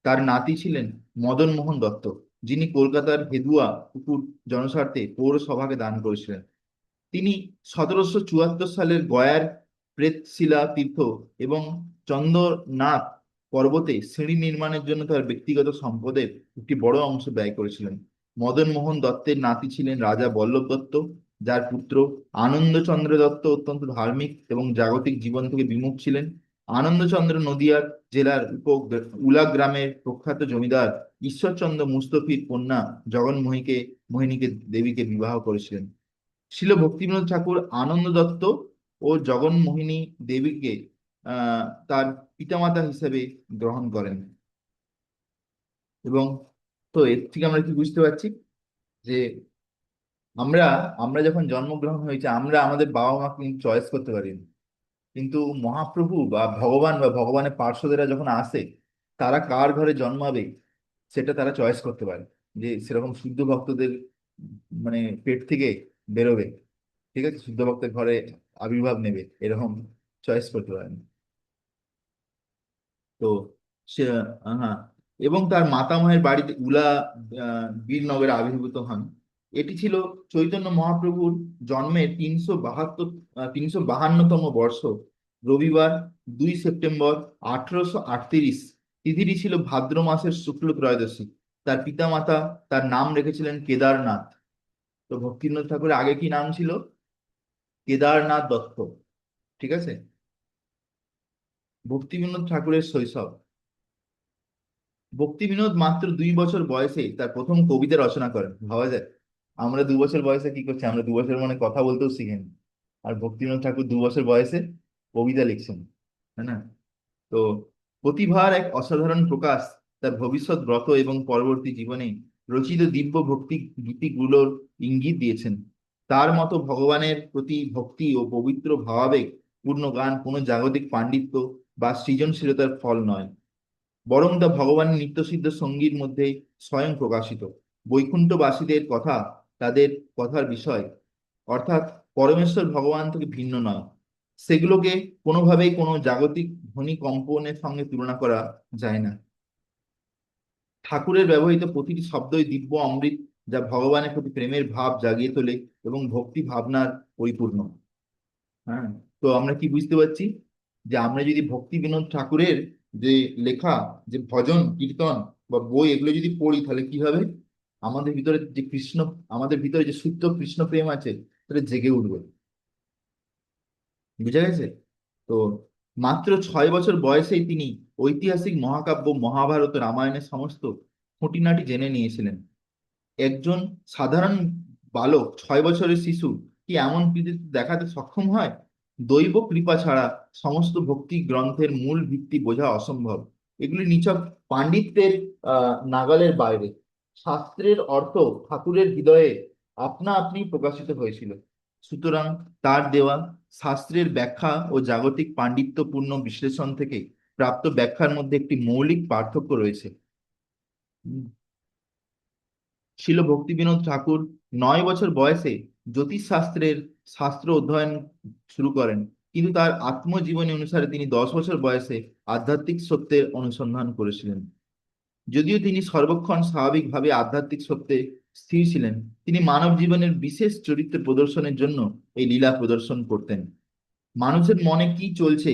S1: তার নাতি ছিলেন মদন মোহন দত্ত, যিনি কলকাতার হেদুয়া পুকুর জনস্বার্থে পৌরসভাকে দান করেছিলেন। তিনি 1774 সালের গয়ার প্রেতশিলা তীর্থ এবং চন্দ্রনাথ পর্বতে সিঁড়ি নির্মাণের জন্য তার ব্যক্তিগত সম্পদের একটি বড় অংশ ব্যয় করেছিলেন। মদন মোহন দত্তের নাতি ছিলেন রাজা বল্লভ দত্ত, যার পুত্র আনন্দচন্দ্র দত্ত অত্যন্ত ধার্মিক এবং জাগতিক জীবন থেকে বিমুখ ছিলেন। আনন্দচন্দ্র নদিয়ার জেলার উলা গ্রামের প্রখ্যাত জমিদার ঈশ্বরচন্দ্র মুস্তফির কন্যা মোহিনীকে দেবীকে বিবাহ করেছিলেন। শিল ভক্তিবিনোদ ঠাকুর আনন্দ দত্ত ও জগন্মোহিনী দেবীকে তার পিতামাতা হিসেবে গ্রহণ করেন। এবং তো এর থেকে আমরা কি বুঝতে পারছি যে আমরা আমরা যখন জন্মগ্রহণ হয়েছে, আমরা আমাদের বাবা মাকে কিন্তু চয়েস করতে পারি না। কিন্তু মহাপ্রভু বা ভগবান বা ভগবানের পার্শ্বদেরা যখন আসে, তারা কার ঘরে জন্মাবে সেটা তারা চয়েস করতে পারে, যে সেরকম শুদ্ধ ভক্তদের মানে পেট থেকে বেরোবে, ঠিক আছে, শুদ্ধ ভক্তের ঘরে আবির্ভাব নেবে, এরকম চয়েস করতে পারেন। তো সে হ্যাঁ, এবং তার মাতামহের বাড়িতে উলা বীরনগরে আবির্ভূত হন। এটি ছিল চৈতন্য মহাপ্রভুর জন্মের 352তম বর্ষ। রবিবার 2 সেপ্টেম্বর 1838 তিথিটি ছিল ভাদ্র মাসের শুক্ল ত্রয়োদশী। তার পিতামাতা তার নাম রেখেছিলেন কেদারনাথ। তো ভক্তিবিনোদ ঠাকুরের আগে কি নাম ছিল? কেদারনাথ দত্ত, ঠিক আছে। ভক্তিবিনোদ ঠাকুরের শৈশব। ভক্তিবিনোদ মাত্র 2 বছর বয়সে তার প্রথম কবিতা রচনা করেন। ভাবা যায়, আমরা 2 বছর বয়সে কি করছি, আমরা 2 বছর মানে কথা বলতেও শিখিনি। আর ভক্তিবিনোদ ঠাকুর 2 বছর বয়সে কবিতা লিখছেন, তাই না? তো প্রতিভার এক অসাধারণ প্রকাশ তার ভবিষ্যৎ ব্রত এবং পরবর্তী জীবনে রচিত দিব্য ভক্তি গীতিগুলোর ইঙ্গিত দিয়েছেন। তার মতো ভগবানের প্রতি ভক্তি ও পবিত্র ভাবাবেগ পূর্ণ গান কোনো জাগতিক পাণ্ডিত্য বা সৃজনশীলতার ফল নয়, বরং তা ভগবানের নিত্যসিদ্ধ সঙ্গীর মধ্যে স্বয়ং প্রকাশিত। বৈকুণ্ঠবাসীদের কথা তাদের কথার বিষয়, অর্থাৎ পরমেশ্বর ভগবান থেকে ভিন্ন নয়। সেগুলোকে কোনোভাবেই কোনো জাগতিক ধ্বনি কম্পনের সঙ্গে তুলনা করা যায় না। ঠাকুরের ব্যবহৃত প্রতিটি শব্দই দিব্য অমৃত, যা ভগবানের প্রতি প্রেমের ভাব জাগিয়ে তোলে এবং ভক্তি ভাবনার পরিপূর্ণ। হ্যাঁ, তো আমরা কি বুঝতে পারছি যে আমরা যদি ভক্তি বিনোদ ঠাকুরের যে লেখা, যে ভজন কীর্তন বা বই, এগুলো যদি পড়ি, তাহলে কি হবে? আমাদের ভিতরে যে কৃষ্ণ, আমাদের ভিতরে যে শুদ্ধ কৃষ্ণ প্রেম আছে, সেটা জেগে উঠবে। বুঝা গেছে? তো মাত্র 6 বছর বয়সেই তিনি ঐতিহাসিক মহাকাব্য মহাভারত রামায়ণের সমস্ত খুঁটিনাটি জেনে নিয়েছিলেন। একজন সাধারণ বালক, 6 বছরের শিশু, কি এমন কৃতিত্ব দেখাতে সক্ষম হয়? দৈব কৃপা ছাড়া সমস্ত ভক্তি গ্রন্থের মূল ভিত্তি বোঝা অসম্ভব। এগুলি নিছক পাণ্ডিত্যের নাগালের বাইরে। শাস্ত্রের অর্থ ঠাকুরের হৃদয়ে আপনা আপনি প্রকাশিত হয়েছিল। সুতরাং তার দেওয়া শাস্ত্রের ব্যাখ্যা ও জাগতিক পাণ্ডিত্যপূর্ণ বিশ্লেষণ থেকে প্রাপ্ত ব্যাখ্যার মধ্যে একটি মৌলিক পার্থক্য রয়েছে। শিল ভক্তিবিনোদ ঠাকুর 9 বছর বয়সে জ্যোতিষশাস্ত্রের শাস্ত্র অধ্যয়ন শুরু করেন, কিন্তু তার আত্মজীবনী অনুসারে তিনি 10 বছর বয়সে আধ্যাত্মিক সত্যের অনুসন্ধান করেছিলেন। যদিও তিনি সর্বক্ষণ স্বাভাবিকভাবে আধ্যাত্মিক সত্যে স্থির ছিলেন, তিনি মানব জীবনের বিশেষ চরিত্র প্রদর্শনের জন্য এই লীলা প্রদর্শন করতেন। মানুষের মনে কি চলছে,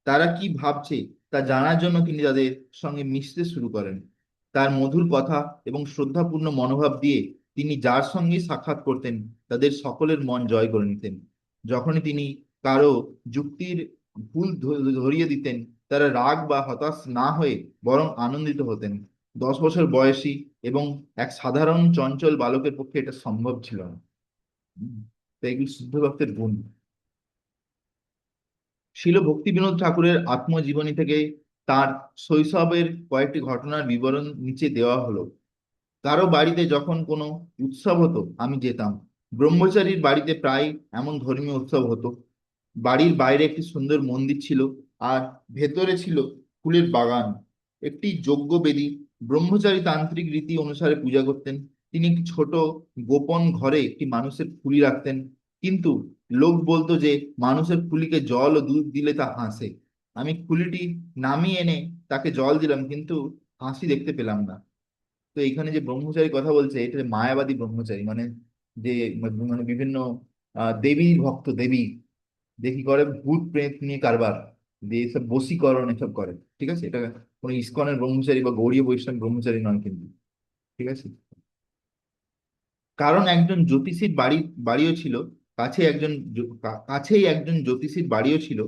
S1: তারা কি ভাবছে, তা জানার জন্য তিনি তাদের সঙ্গে মিশতে শুরু করেন। তার মধুর কথা এবং শ্রদ্ধাপূর্ণ মনোভাব দিয়ে তিনি যার সঙ্গে সাক্ষাৎ করতেন তাদের সকলের মন জয় করে নিতেন। যখনই তিনি কারো যুক্তির ভুল ধরিয়ে দিতেন, তারা রাগ বা হতাশ না হয়ে বরং আনন্দিত হতেন। 10 বছর বয়সী এবং এক সাধারণ চঞ্চল বালকের পক্ষে এটা সম্ভব ছিল না। উম, তো এগুলি শুদ্ধ ভক্তের গুণ। শিল ভক্তিবিনোদ ঠাকুরের আত্মজীবনী থেকে তার শৈশবের কয়েকটি ঘটনার বিবরণ নিচে দেওয়া হলো। কারো বাড়িতে যখন কোনো উৎসব হতো আমি যেতাম। ব্রহ্মচারীর বাড়িতে প্রায় এমন ধর্মীয় উৎসব হতো। বাড়ির বাইরে একটি সুন্দর মন্দির ছিল, আর ভেতরে ছিল ফুলের বাগান, একটি যজ্ঞ বেদী। ব্রহ্মচারী তান্ত্রিক রীতি অনুসারে পূজা করতেন। তিনি একটি ছোট গোপন ঘরে একটি মানুষের ফুলি রাখতেন, কিন্তু লোক বলতো যে মানুষের ফুলিকে জল ও দুধ দিলে তা হাসে। আমি ফুলিটি নামিয়ে এনে তাকে জল দিলাম, কিন্তু হাসি দেখতে পেলাম না। তো এখানে যে ব্রহ্মচারী কথা বলছে, এটা মায়াবাদী ব্রহ্মচারী, মানে যে মানে বিভিন্ন দেবী ভক্ত, দেবী দেখি করে ভূত প্রেত নিয়ে কারবার, দিয়ে এসব বশীকরণ এসব করে। ঠিক আছে, এটা কোনো ইসকনের ব্রহ্মচারী বা গৌড়ীয় বৈষ্ণব ব্রহ্মচারী নয় কিন্তু। ঠিক আছে। কারণ একজন জ্যোতিষীর বাড়িও ছিল, কাছেই একজন জ্যোতিষীর বাড়িও ছিল,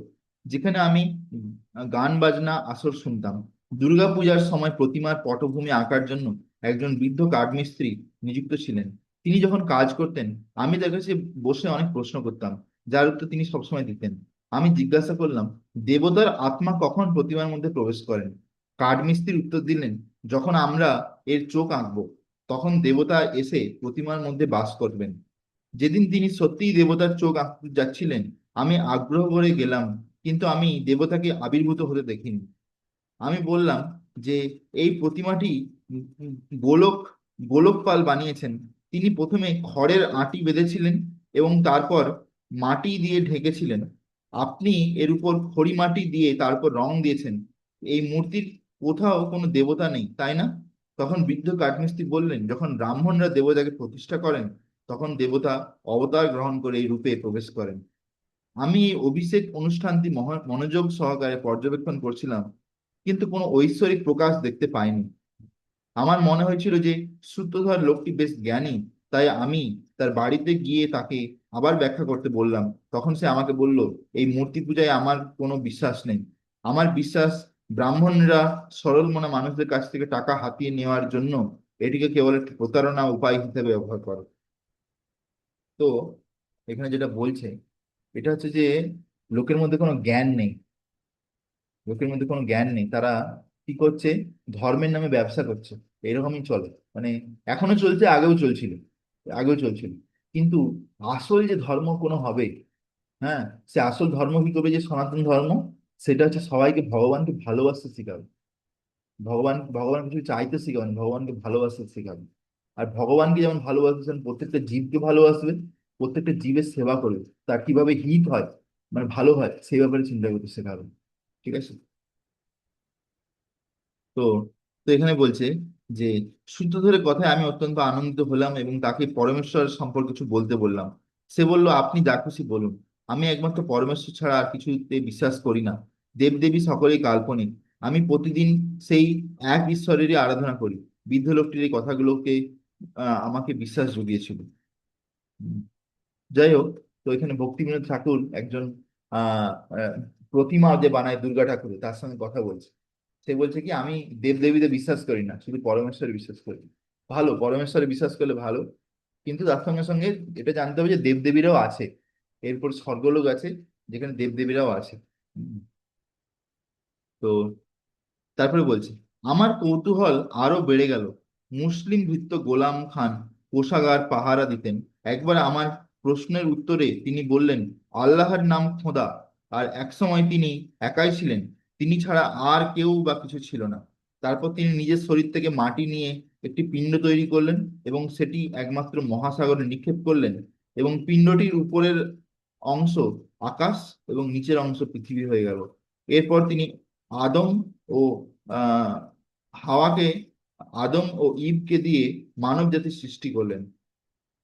S1: যেখানে আমি গান বাজনা আসর শুনতাম। দুর্গাপূজার সময় প্রতিমার পটভূমি আঁকার জন্য একজন বৃদ্ধ কাঠমিস্ত্রি নিযুক্ত ছিলেন। তিনি যখন কাজ করতেন, আমি তার কাছে বসে অনেক প্রশ্ন করতাম, যার উত্তর তিনি সবসময় দিতেন। আমি জিজ্ঞাসা করলাম, দেবতার আত্মা কখন প্রতিমার মধ্যে প্রবেশ করেন? কাঠমিস্ত্রি উত্তর দিলেন, যখন আমরা এর চোখ আঁকবো, তখন দেবতা এসে প্রতিমার মধ্যে বাস করবেন। যেদিন তিনি সত্যিই দেবতার চোখ আঁকতে যাচ্ছিলেন, আমি আগ্রহ করে গেলাম, কিন্তু আমি দেবতাকে আবির্ভূত হতে দেখিনি। আমি বললাম যে এই প্রতিমাটি উম, উম, গোলক গোলক পাল বানিয়েছেন। তিনি প্রথমে খড়ের আঁটি বেঁধেছিলেন এবং তারপর মাটি দিয়ে ঢেকেছিলেন। আপনি এর উপর খড়ি মাটি দিয়ে তারপর রং দিয়েছেন। এই মূর্তির কোথাও কোনো দেবতা নেই, তাই না? তখন বৃদ্ধ কাঠমিস্ত্রি বললেন, যখন ব্রাহ্মণরা দেবতাকে প্রতিষ্ঠা করেন, তখন দেবতা অবতার গ্রহণ করে এই রূপে প্রবেশ করেন। আমি এই অভিষেক অনুষ্ঠানটি মনোযোগ সহকারে পর্যবেক্ষণ করছিলাম, কিন্তু কোনো ঐশ্বরিক প্রকাশ দেখতে পাইনি। আমার মনে হয়েছিল যে সূত্রধর লোকটি বেশ জ্ঞানী, তাই আমি তার বাড়িতে গিয়ে তাকে আবার ব্যাখ্যা করতে বললাম। তখন সে আমাকে বলল, এই মূর্তি পূজায় আমার কোনো বিশ্বাস নেই। আমার বিশ্বাস, ব্রাহ্মণরা সরল মনা মানুষদের কাছ থেকে টাকা হাতিয়ে নেওয়ার জন্য এটিকে কেবল একটি প্রতারণা উপায় হিসেবে ব্যবহার করে। তো এখানে যেটা বলছে, এটা হচ্ছে যে লোকের মধ্যে কোনো জ্ঞান নেই। লোকের মধ্যে কোনো জ্ঞান নেই, তারা কি করছে, ধর্মের নামে ব্যবসা করছে। এরকমই চলে, মানে এখনো চলছে, আগেও চলছিল। কিন্তু আসল যে ধর্ম কোনো হবে, হ্যাঁ, সে আসল ধর্ম কি করবে, যে সনাতন ধর্ম, সেটা হচ্ছে সবাইকে ভগবানকে ভালোবাসতে শেখাবে। ভগবান কিছু চাইতে শেখাবেন, ভগবানকে ভালোবাসতে শেখাবে। আর ভগবানকে যেমন ভালোবাসবেন, প্রত্যেকটা জীবকে ভালোবাসবে, প্রত্যেকটা জীবের সেবা করবে, তার কিভাবে হিত হয়, মানে ভালো হয়, সেই ব্যাপারে চিন্তা করতে শেখাবেন। ঠিক আছে। তো তো এখানে বলছে যে সূত্রধরের কথায় আমি অত্যন্ত আনন্দিত হলাম এবং তাকে পরমেশ্বর সম্পর্কে কিছু বলতে বললাম। সে বলল, আপনি যা খুশি বলুন। আমি একমাত্র পরমেশ্বর ছাড়া আর কিছুতে বিশ্বাস করি না। দেবদেবী সকলেই কাল্পনিক। আমি প্রতিদিন সেই এক ঈশ্বরেরই আরাধনা করি। বৃদ্ধ লোকটির এই কথাগুলোকে আমাকে বিশ্বাস জুগিয়েছিল। উম, যাই হোক, তো এখানে ভক্তিবিনোদ ঠাকুর একজন আহ আহ, প্রতিমা যে বানায় দুর্গা ঠাকুরের, তার সঙ্গে কথা বলছে। সে বলছে কি, আমি দেবদেবীতে বিশ্বাস করি না, শুধু পরমেশ্বরে বিশ্বাস করি। ভালো, পরমেশ্বরে বিশ্বাস করলে ভালো, কিন্তু তার সঙ্গে সঙ্গে এটা জানতে হবে যে দেবদেবীরাও আছে। এরপর স্বর্গলোক আছে, যেখানে দেবদেবীরাও আছে। উম, তো তারপরে বলছি, আমার কৌতূহল আরো বেড়ে গেল। মুসলিম ভৃত্য গোলাম খান কোষাগার পাহারা দিতেন। একবার আমার প্রশ্নের উত্তরে তিনি বললেন, আল্লাহর নাম খোদা। আর একসময় তিনি একাই ছিলেন, তিনি ছাড়া আর কেউ বা কিছু ছিল না। তারপর তিনি নিজের শরীর থেকে মাটি নিয়ে একটি পিণ্ড তৈরি করলেন এবং সেটি একমাত্র মহাসাগরে নিক্ষেপ করলেন, এবং পিণ্ডটির উপরের অংশ আকাশ এবং নিচের অংশ পৃথিবী হয়ে গেল। এরপর তিনি আদম ও আহ হাওয়াকে, আদম ও ঈভকে দিয়ে মানব জাতির সৃষ্টি করলেন।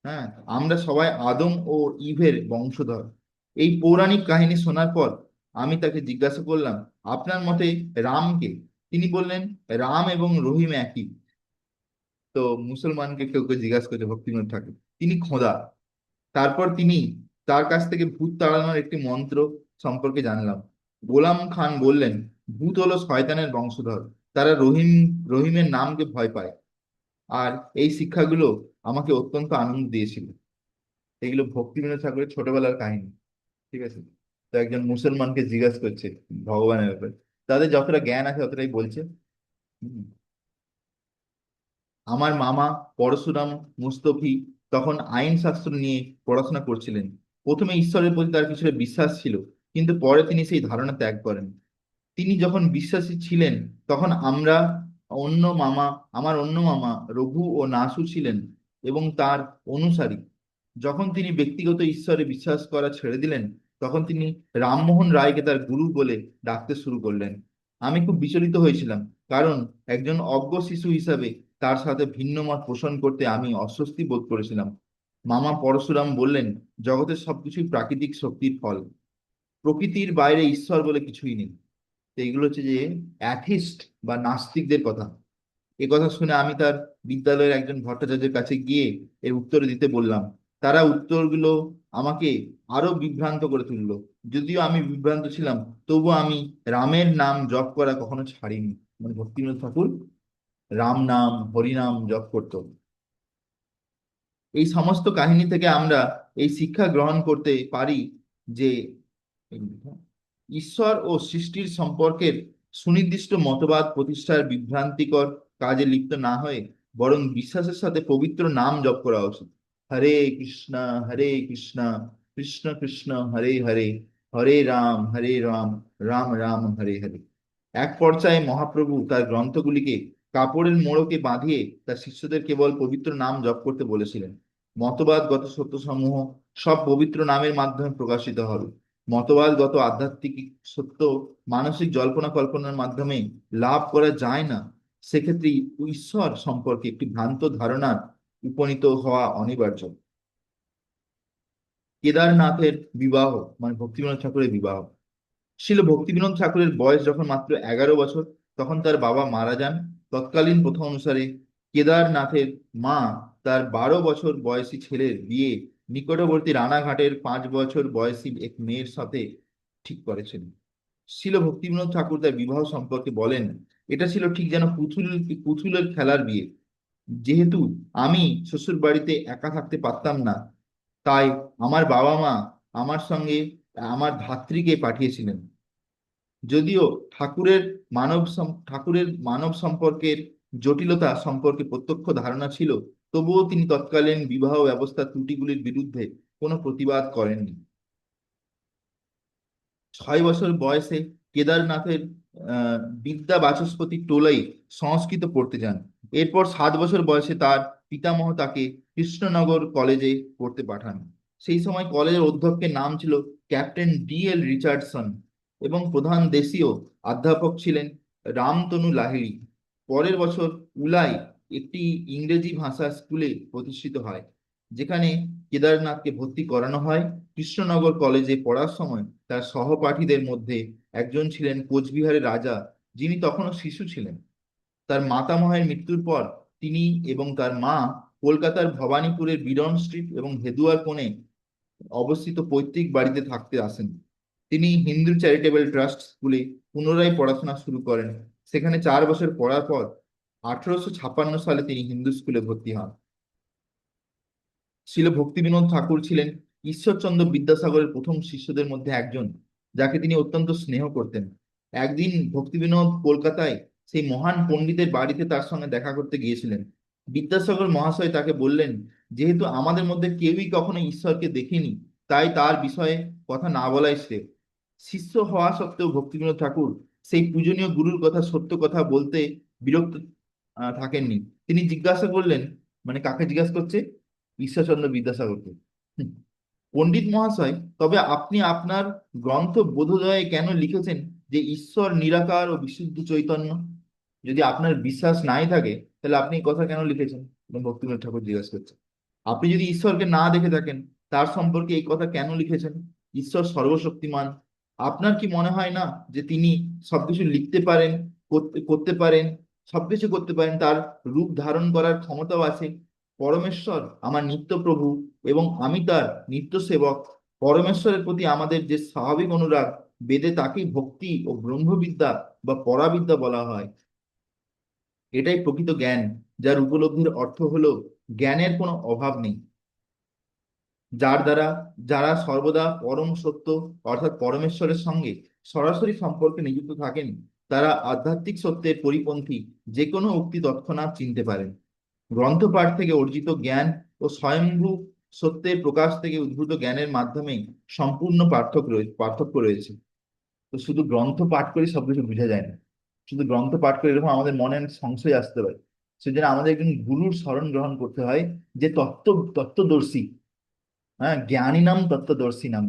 S1: হ্যাঁ, আমরা সবাই আদম ও ঈভের বংশধর। এই পৌরাণিক কাহিনী শোনার পর আমি তাকে জিজ্ঞাসা করলাম, আপনার মতে রাম কে? তিনি বললেন, রাম এবং রহিম একই। তো মুসলমানকে কেউ কেউ জিজ্ঞাসা করছে ভক্তিবিনোদ ঠাকুর তিনি খোদা। তারপর তিনি তার কাছ থেকে ভূত তাড়ানোর একটি মন্ত্র সম্পর্কে জানলাম। গোলাম খান বললেন, ভূত হলো শয়তানের বংশধর, তারা রহিমের নামকে ভয় পায়। আর এই শিক্ষাগুলো আমাকে অত্যন্ত আনন্দ দিয়েছিল। এগুলো ভক্তিবিনোদ ঠাকুরের ছোটবেলার কাহিনী। ঠিক আছে। তো একজন মুসলমানকে জিজ্ঞাসা করছে ভগবানের ব্যাপারে, তাদের যতটা জ্ঞান আছে ততটাই বলছে। হুম। আমার মামা পরশুরাম মুস্তফি তখন আইন শাস্ত্র নিয়ে পড়াশোনা করছিলেন। প্রথমে ঈশ্বরের প্রতি তার কিছুটা বিশ্বাস ছিল, কিন্তু পরে তিনি সেই ধারণা ত্যাগ করেন। তিনি যখন বিশ্বাসী ছিলেন, তখন অন্য মামা অন্য মামা রঘু ও নাসু ছিলেন এবং তার অনুসারী। যখন তিনি ব্যক্তিগত ঈশ্বরে বিশ্বাস করা ছেড়ে দিলেন, তখন তিনি রামমোহন রায়কে তার গুরু বলে ডাকতে শুরু করলেন। আমি খুব বিচলিত হয়েছিলাম, কারণ একজন অজ্ঞ শিশু হিসাবে তার সাথে ভিন্ন মত পোষণ করতে আমি অস্বস্তি বোধ করেছিলাম। মামা পরশুরাম বললেন, জগতের সবকিছুই প্রাকৃতিক শক্তির ফল, প্রকৃতির বাইরে ঈশ্বর বলে কিছুই নেই। তো এগুলো হচ্ছে যে অ্যাথিস্ট বা নাস্তিকদের কথা। এ কথা শুনে আমি তার বিদ্যালয়ের একজন ভট্টাচার্যের কাছে গিয়ে এর উত্তর দিতে বললাম। তারা উত্তরগুলো আমাকে আরো বিভ্রান্ত করে তুললো। যদিও আমি বিভ্রান্ত ছিলাম, তবুও আমি রামের নাম জপ করা কখনো ছাড়িনি। মানে ভক্তিবিনোদ ঠাকুর রাম নাম হরিনাম জপ করতো। এই সমস্ত কাহিনী থেকে আমরা এই শিক্ষা গ্রহণ করতে পারি যে ঈশ্বর ও সৃষ্টির সম্পর্কের সুনির্দিষ্ট মতবাদ প্রতিষ্ঠার বিভ্রান্তিকর কাজে লিপ্ত না হয়ে বরং বিশ্বাসের সাথে পবিত্র নাম জপ করা উচিত। কৃষ্ণ হরে কৃষ্ণ কৃষ্ণ কৃষ্ণ হরে হরে, হরে রাম রাম রাম হরে হরে। এক পর্যায়ে মহাপ্রভু তার গ্রন্থগুলিকে কাপড়ের মোড়কে বাঁধিয়ে তার শিষ্যদের কেবল পবিত্র নাম জপ করতে বলেছিলেন। মতবাদগত সত্যসমূহ সব পবিত্র নামের মাধ্যমে প্রকাশিত হবে। মতবাদগত আধ্যাত্মিক সত্য মানসিক জল্পনা কল্পনার মাধ্যমে লাভ করা যায় না। সেক্ষেত্রে ঈশ্বর সম্পর্কে একটি ভ্রান্ত ধারণার উপনীত হওয়া অনিবার্য। কেদারনাথের বিবাহ, মানে ভক্তিবিনোদ ঠাকুরের বিবাহ। শিল ভক্তিবিনোদ ঠাকুরের বয়স যখন মাত্র 11 বছর, তখন তার বাবা মারা যান। তৎকালীন প্রথা অনুসারে কেদারনাথের মা তার 12 বছর বয়সী ছেলের বিয়ে নিকটবর্তী রানাঘাটের 5 বছর বয়সী এক মেয়ের সাথে ঠিক করেছিলেন। শিল ভক্তিবিনোদ ঠাকুর তার বিবাহ সম্পর্কে বলেন, এটা ছিল ঠিক যেন পুতুলের খেলার বিয়ে। যেহেতু আমি শ্বশুর বাড়িতে একা থাকতে পারতাম না, তাই আমার বাবা মা আমার সঙ্গে আমার ধাত্রীকে পাঠিয়েছিলেন। যদিও ঠাকুরের মানব সম্পর্কের জটিলতা সম্পর্কে প্রত্যক্ষ ধারণা ছিল, তবুও তিনি তৎকালীন বিবাহ ব্যবস্থার ত্রুটিগুলির বিরুদ্ধে কোনো প্রতিবাদ করেননি। 6 বছর বয়সে কেদারনাথের বিদ্যা বাচস্পতি টোলাই সংস্কৃত পড়তে যান। এরপর 7 বছর বয়সে তার পিতামহ তাকে কৃষ্ণনগর কলেজে পড়তে পাঠান। সেই সময় কলেজের অধ্যক্ষের নাম ছিল ক্যাপ্টেন ডি.এল. রিচার্ডসন এবং প্রধান দেশীয় অধ্যাপক ছিলেন রামতনু লাহিড়ী। পরের বছর উলাই একটি ইংরেজি ভাষা স্কুলে প্রতিষ্ঠিত হয়, যেখানে কেদারনাথকে ভর্তি করানো হয়। কৃষ্ণনগর কলেজে পড়ার সময় তার সহপাঠীদের মধ্যে একজন ছিলেন কোচবিহারের রাজা, যিনি তখনও শিশু ছিলেন। তার মাতামহের মৃত্যুর পর তিনি এবং তার মা কলকাতার ভবানীপুরের বিডন স্ট্রিট এবং হেদুয়ার কোণে অবস্থিত পৈতৃক বাড়িতে থাকতে আসেন। তিনি হিন্দু চ্যারিটেবল ট্রাস্ট স্কুলে পুনরায় পড়াশোনা শুরু করেন। সেখানে 4 বছর পড়ার পর 1856 সালে তিনি হিন্দু স্কুলে ভর্তি হন। ছিল ভক্তিবিনোদ ঠাকুর ছিলেন ঈশ্বরচন্দ্র বিদ্যাসাগরের প্রথম শিষ্যদের মধ্যে একজন, যাকে তিনি অত্যন্ত স্নেহ করতেন। একদিন ভক্তিবিনোদ কলকাতায় সেই মহান পণ্ডিতের বাড়িতে তার সঙ্গে দেখা করতে গিয়েছিলেন। বিদ্যাসাগর মহাশয় তাকে বললেন, যেহেতু আমাদের মধ্যে কেউই কখনো ঈশ্বরকে দেখেনি, তাই তার বিষয়ে কথা না বলাই শ্রেয়। শিষ্য হওয়া সত্ত্বেও ভক্তিবিনোদ ঠাকুর সেই পূজনীয় গুরুর কথা সত্য কথা বলতে বিরক্ত থাকেননি। তিনি জিজ্ঞাসা করলেন, মানে কাকে জিজ্ঞাসা করছে? ঈশ্বরচন্দ্র বিদ্যাসাগরকে। হুম। পণ্ডিত মহাশয়, তবে আপনি আপনার গ্রন্থ বোধোদয়ে কেন লিখেছেন যে ঈশ্বর নিরাকার ও বিশুদ্ধ চৈতন্য? যদি আপনার বিশ্বাস নাই থাকে, তাহলে আপনি এই কথা কেন লিখেছেন? ভক্তিবিনোদ ঠাকুর জিজ্ঞাসা করছে। আপনি যদি ঈশ্বরকে না দেখে থাকেন, তার সম্পর্কে এই কথা কেন লিখেছেন? ঈশ্বর সর্বশক্তিমান। আপনার কি মনে হয় না যে তিনি সবকিছু লিখতে পারেন, করতে পারেন সবকিছু করতে পারেন, তার রূপ ধারণ করার ক্ষমতাও আছে। পরমেশ্বর আমার নিত্য প্রভু এবং আমি তার নিত্য সেবক। পরমেশ্বরের প্রতি আমাদের যে স্বাভাবিক অনুরাগ, বেদে তাকেই ভক্তি ও ব্রহ্মবিদ্যা বা পরাবিদ্যা বলা হয়। এটাই প্রকৃত জ্ঞান, যার উপলব্ধির অর্থ হলো জ্ঞানের কোনো অভাব নেই। যার দ্বারা যারা সর্বদা পরম সত্য অর্থাৎ পরমেশ্বরের সঙ্গে সরাসরি সম্পর্কে নিযুক্ত থাকেন, তারা আধ্যাত্মিক সত্যের পরিপন্থী যে কোনো উক্তি তৎক্ষণাৎ চিনতে পারেন। গ্রন্থ পাঠ থেকে অর্জিত জ্ঞান ও স্বয়ংভূ সত্যের প্রকাশ থেকে উদ্ভূত জ্ঞানের মাধ্যমে সম্পূর্ণ পার্থক্য রয়েছে। তো শুধু গ্রন্থ পাঠ করে সবকিছু বোঝা যায় না। শুধু গ্রন্থ পাঠ করে এরকম আমাদের মনে সংশয় আসতে পারে। সেজন্য আমাদের একজন গুরুর শরণ গ্রহণ করতে হয়, যে তত্ত্বদর্শী, হ্যাঁ, জ্ঞানী নাম তত্ত্বদর্শী নাম,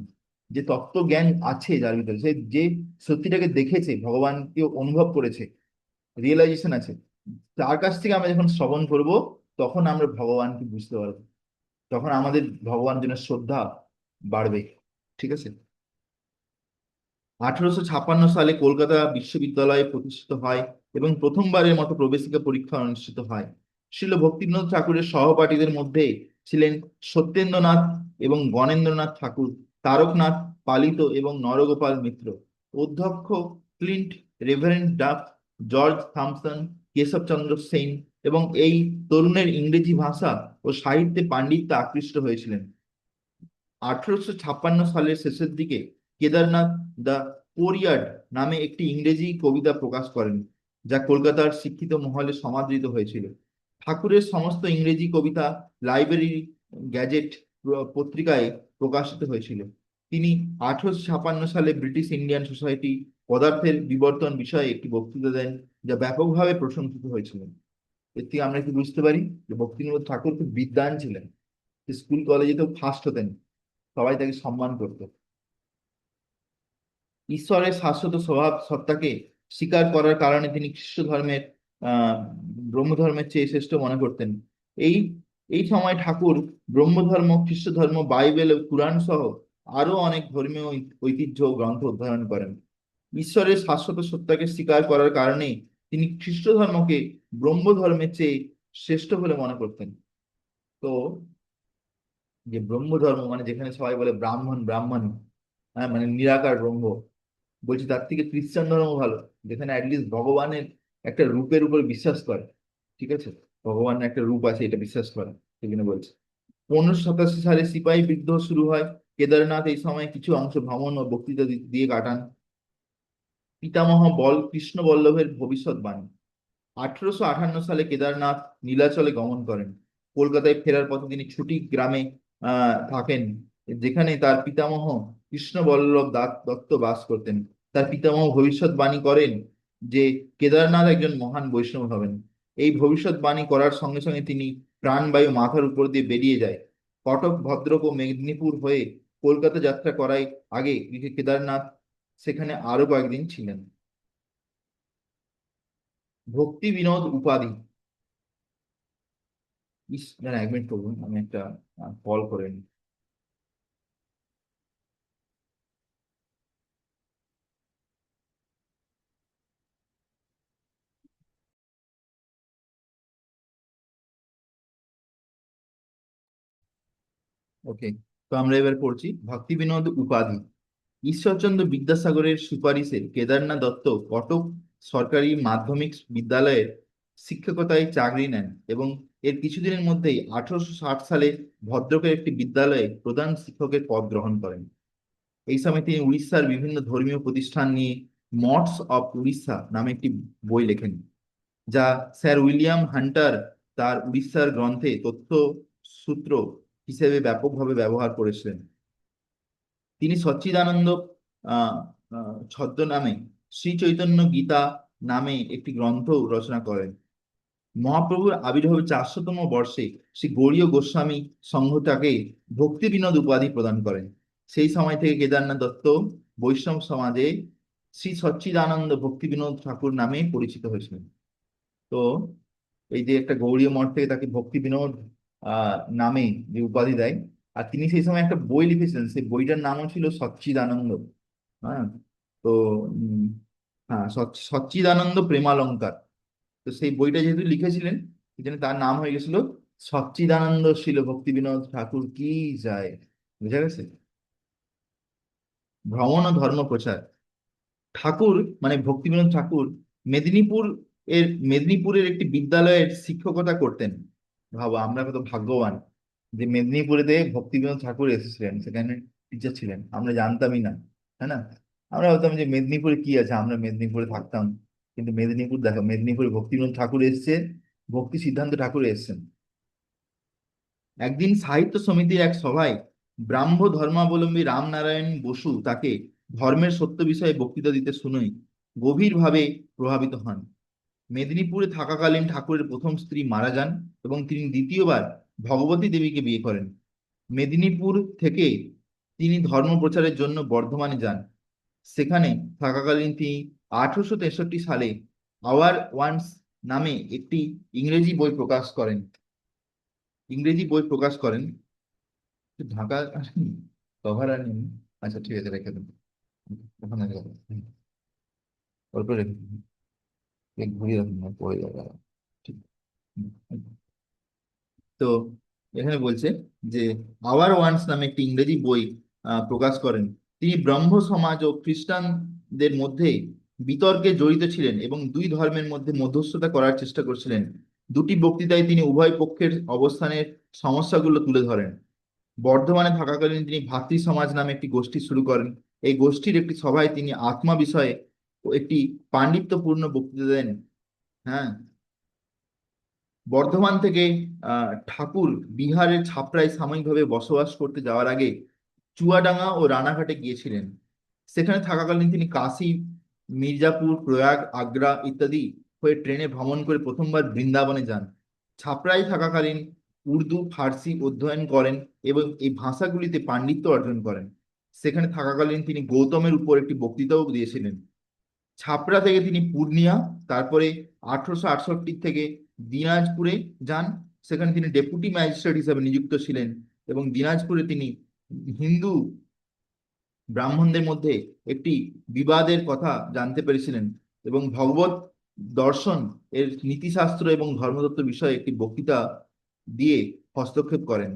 S1: যে তত্ত্ব জ্ঞান আছে যার ভিতরে, সে যে সত্যিটাকে দেখেছে, ভগবানকে অনুভব করেছে, রিয়েলাইজেশন আছে, তার কাছ থেকে আমরা যখন শ্রবণ করব, তখন আমরা ভগবানকে বুঝতে পারবো। তখন আমাদের ভগবান জন্য শ্রদ্ধা বাড়বে। ঠিক আছে। 1856 সালে কলকাতা বিশ্ববিদ্যালয়ে প্রতিষ্ঠিত হয় এবং প্রথমবারের মতো প্রবেশিকা পরীক্ষা অনুষ্ঠিত হয়। শিল ভক্তিবিনোদ ঠাকুরের সহপাঠীদের মধ্যে ছিলেন সত্যেন্দ্রনাথ এবং গণেন্দ্রনাথ ঠাকুর, তারকনাথ পালিত এবং নরগোপাল মিত্র। অধ্যক্ষ Clint, Reverend Duff, George Thomson, Keshabchandra Sen এবং এই তরুণের ইংরেজি ভাষা ও সাহিত্যে পাণ্ডিত্য আকৃষ্ট হয়েছিলেন। 1856 সালের শেষের দিকে কেদারনাথ দ্য কোরিয়ার্ড নামে একটি ইংরেজি কবিতা প্রকাশ করেন, যা কলকাতার শিক্ষিত মহলে সমাদৃত হয়েছিল। ঠাকুরের সমস্ত ইংরেজি কবিতা লাইব্রেরি গ্যাজেট পত্রিকায় প্রকাশিত হয়েছিল। তিনি 1856 সালে ব্রিটিশ ইন্ডিয়ান সোসাইটি পদার্থের বিবর্তন বিষয়ে একটি বক্তৃতা দেন, যা ব্যাপকভাবে প্রশংসিত হয়েছিল। এর থেকে আমরা কি বুঝতে পারি যে ভক্তিবিনোদ ঠাকুর খুব বিদ্বান ছিলেন। স্কুল কলেজেতেও ফার্স্ট হতেন, সবাই তাকে সম্মান করত। ঈশ্বরের শাশ্বত স্বভাব সত্তাকে স্বীকার করার কারণে তিনি খ্রিস্ট ধর্মের আহ ব্রহ্ম ধর্মের চেয়ে শ্রেষ্ঠ মনে করতেন। এই এই সময় ঠাকুর ব্রহ্মধর্ম, খ্রিস্ট ধর্ম, বাইবেল ও কুরআন সহ আরো অনেক ধর্মীয় ঐতিহ্য ও গ্রন্থ অধ্যয়ন করেন। ঈশ্বরের শাশ্বত সত্তাকে স্বীকার করার কারণে তিনি খ্রিস্ট ধর্মকে ব্রহ্ম ধর্মের চেয়ে শ্রেষ্ঠ বলে মনে করতেন। তো যে ব্রহ্ম ধর্ম মানে যেখানে সবাই বলে ব্রাহ্মণ ব্রাহ্মণ, হ্যাঁ, মানে নিরাকার ব্রহ্ম, বলছি তার থেকে খ্রিস্টান ধর্ম ভালো, যেখানে অ্যাটলিস্ট ভগবানের একটা রূপের উপর বিশ্বাস করে। ঠিক আছে, ভগবানের একটা রূপ আছে এটা বিশ্বাস করে, সেখানে বলছে। 1587 সালে সিপাহী বিদ্রোহ শুরু হয়। কেদারনাথ এই সময় কিছু অংশ ভ্রমণ ও বক্তৃতা দিয়ে কাটান। পিতামহ কৃষ্ণ বল্লভের ভবিষ্যৎবাণী। 1858 সালে কেদারনাথ নীলাচলে গমন করেন। কলকাতায় ফেরার পথে তিনি ছুটি গ্রামে থাকেন, যেখানে তার পিতামহ কৃষ্ণবল্লভ দত্ত বাস করতেন। তার পিতামহ ভবিষ্যৎবাণী করেন যে কেদারনাথ একজন মহান বৈষ্ণব হবেন। এই ভবিষ্যৎবাণী করার সঙ্গে সঙ্গে তিনি প্রাণবায়ু মাথার উপর দিয়ে বেরিয়ে যায়। কটক, ভদ্রক ও মেদিনীপুর হয়ে কলকাতা যাত্রা করার আগে কেদারনাথ সেখানে আরো কয়েকদিন ছিলেন। ভক্তি বিনোদ উপাধি। ইস, দাঁড়া 1 মিনিট করবো, আমি একটা কল করে নিই। ওকে, তো আমরা এবার পড়ছি ভক্তি বিনোদ উপাধি। ঈশ্বরচন্দ্র বিদ্যাসাগরের সুপারিশে কেদারনাথ দত্ত কটক সরকারি মাধ্যমিক বিদ্যালয়ের শিক্ষকতায় চাকরি নেন এবং এর কিছুদিনের মধ্যেই 1860 সালে ভদ্রকের একটি বিদ্যালয়ে প্রধান শিক্ষকের পদ গ্রহণ করেন। এই সময় তিনি উড়িষ্যার বিভিন্ন ধর্মীয় প্রতিষ্ঠান নিয়ে মঠস অফ উড়িষ্যা নামে একটি বই লেখেন, যা স্যার উইলিয়াম হান্টার তার উড়িষ্যার গ্রন্থে তথ্য সূত্র হিসেবে ব্যাপকভাবে ব্যবহার করেছিলেন। তিনি সচ্চিদানন্দ আহ ছদ্মনামে শ্রী চৈতন্য গীতা নামে একটি গ্রন্থ রচনা করেন। মহাপ্রভুর আবির্ভাবের 400তম বর্ষে শ্রী গৌড়ীয় গোস্বামী সংঘ তাকে ভক্তি বিনোদ উপাধি প্রদান করেন। সেই সময় থেকে কেদারনাথ দত্ত বৈষ্ণব সমাজে শ্রী সচ্চিদানন্দ ভক্তি বিনোদ ঠাকুর নামে পরিচিত হয়েছিলেন। তো এই যে একটা গৌড়ীয় মঠ থেকে তাকে ভক্তি বিনোদ নামে যে উপাধি দেয়, আর তিনি সেই সময় একটা বই লিখেছিলেন, সেই বইটার নামও ছিল সচ্চিদানন্দ। হ্যাঁ, তো উম, হ্যাঁ, সচ্চিদানন্দ প্রেমালঙ্কার। তো সেই বইটা যেহেতু লিখেছিলেন, এই জন্য তার নাম হয়ে গেছিল সচ্চিদানন্দ শিল ভক্তি বিনোদ ঠাকুর কি যায়। বুঝা গেছে? ভ্রমণ ও ধর্ম প্রচার। ঠাকুর মানে ভক্তিবিনোদ ঠাকুর মেদিনীপুর মেদিনীপুরের একটি বিদ্যালয়ের শিক্ষকতা করতেন। ভাবো আমরা কত ভাগ্যবান যে মেদিনীপুরেতে ভক্তিবিনোদ ঠাকুর এসেছিলেন, সেখানে টিচার ছিলেন, আমরা জানতামই না, তাই না? আমরা ভাবতাম যে মেদিনীপুরে কি আছে, আমরা মেদিনীপুরে থাকতাম, কিন্তু মেদিনীপুর দেখো, মেদিনীপুরে ভক্তিবিনোদ ঠাকুর এসেছে, ভক্তি সিদ্ধান্ত ঠাকুর এসেছেন। একদিন সাহিত্য সমিতির এক সভায় ব্রাহ্ম ধর্মাবলম্বী রামনারায়ণ বসু তাকে ধর্মের সত্য বিষয়ে বক্তৃতা দিতে শুনে গভীরভাবে প্রভাবিত হন। মেদিনীপুরে থাকাকালীন ঠাকুরের প্রথম স্ত্রী মারা যান এবং তিনি দ্বিতীয়বার ভগবতী দেবীকে বিয়ে করেন। মেদিনীপুর থেকে তিনি ধর্ম প্রচারের জন্য বর্ধমানে যান। সেখানে থাকাকালীন তিনি 1863 সালে আওয়ার ওয়ান্স নামে একটি ইংরেজি বই প্রকাশ করেন। ইংরেজি বই প্রকাশ করেন। ঢাকা কভার আর নেই। আচ্ছা ঠিক আছে, রেখে দেন ওখানে রেখে দেন। অল্প রেখে দিন, ঘুরিয়ে রাখুন না, পড়ে যাবে আবার। ঠিক। হুম। তো এখানে বলছে যে আওয়ার ওয়ান্স নামে একটি ইংরেজি বই প্রকাশ করেন। তিনি ব্রহ্ম সমাজ ও খ্রিস্টানদের মধ্যে বিতর্কে জড়িত ছিলেন এবং দুই ধর্মের মধ্যে মধ্যস্থতা করার চেষ্টা করছিলেন। দুটি বক্তৃতায় তিনি উভয় পক্ষের অবস্থানের সমস্যাগুলো তুলে ধরেন। বর্ধমানে থাকাকালীন তিনি ভাতৃ সমাজ নামে একটি গোষ্ঠী শুরু করেন। এই গোষ্ঠীর একটি সভায় তিনি আত্মা বিষয়ে একটি পাণ্ডিত্যপূর্ণ বক্তৃতা দেন। হ্যাঁ। বর্ধমান থেকে ঠাকুর বিহারের ছাপড়ায় সাময়িকভাবে বসবাস করতে যাওয়ার আগে চুয়াডাঙ্গা ও রানাঘাটে গিয়েছিলেন। সেখানে থাকাকালীন তিনি কাশী, মির্জাপুর, প্রয়াগ, আগ্রা ইত্যাদি হয়ে ট্রেনে ভ্রমণ করে প্রথমবার বৃন্দাবনে যান। ছাপড়ায় থাকাকালীন উর্দু, ফার্সি অধ্যয়ন করেন এবং এই ভাষাগুলিতে পাণ্ডিত্য অর্জন করেন। সেখানে থাকাকালীন তিনি গৌতমের উপর একটি বক্তৃতাও দিয়েছিলেন। ছাপড়া থেকে তিনি পূর্ণিয়া, তারপরে 1868 থেকে দিনাজপুরে যান। সেখানে তিনি ডেপুটি ম্যাজিস্ট্রেট হিসেবে নিযুক্ত ছিলেন এবং দিনাজপুরে তিনি হিন্দু ব্রাহ্মণদের মধ্যে একটি বিবাদের কথা জানতে পেরেছিলেন এবং ভগবত দর্শন এর নীতিশাস্ত্র এবং ধর্মতত্ত্ব বিষয়ে একটি বক্তৃতা দিয়ে হস্তক্ষেপ করেন।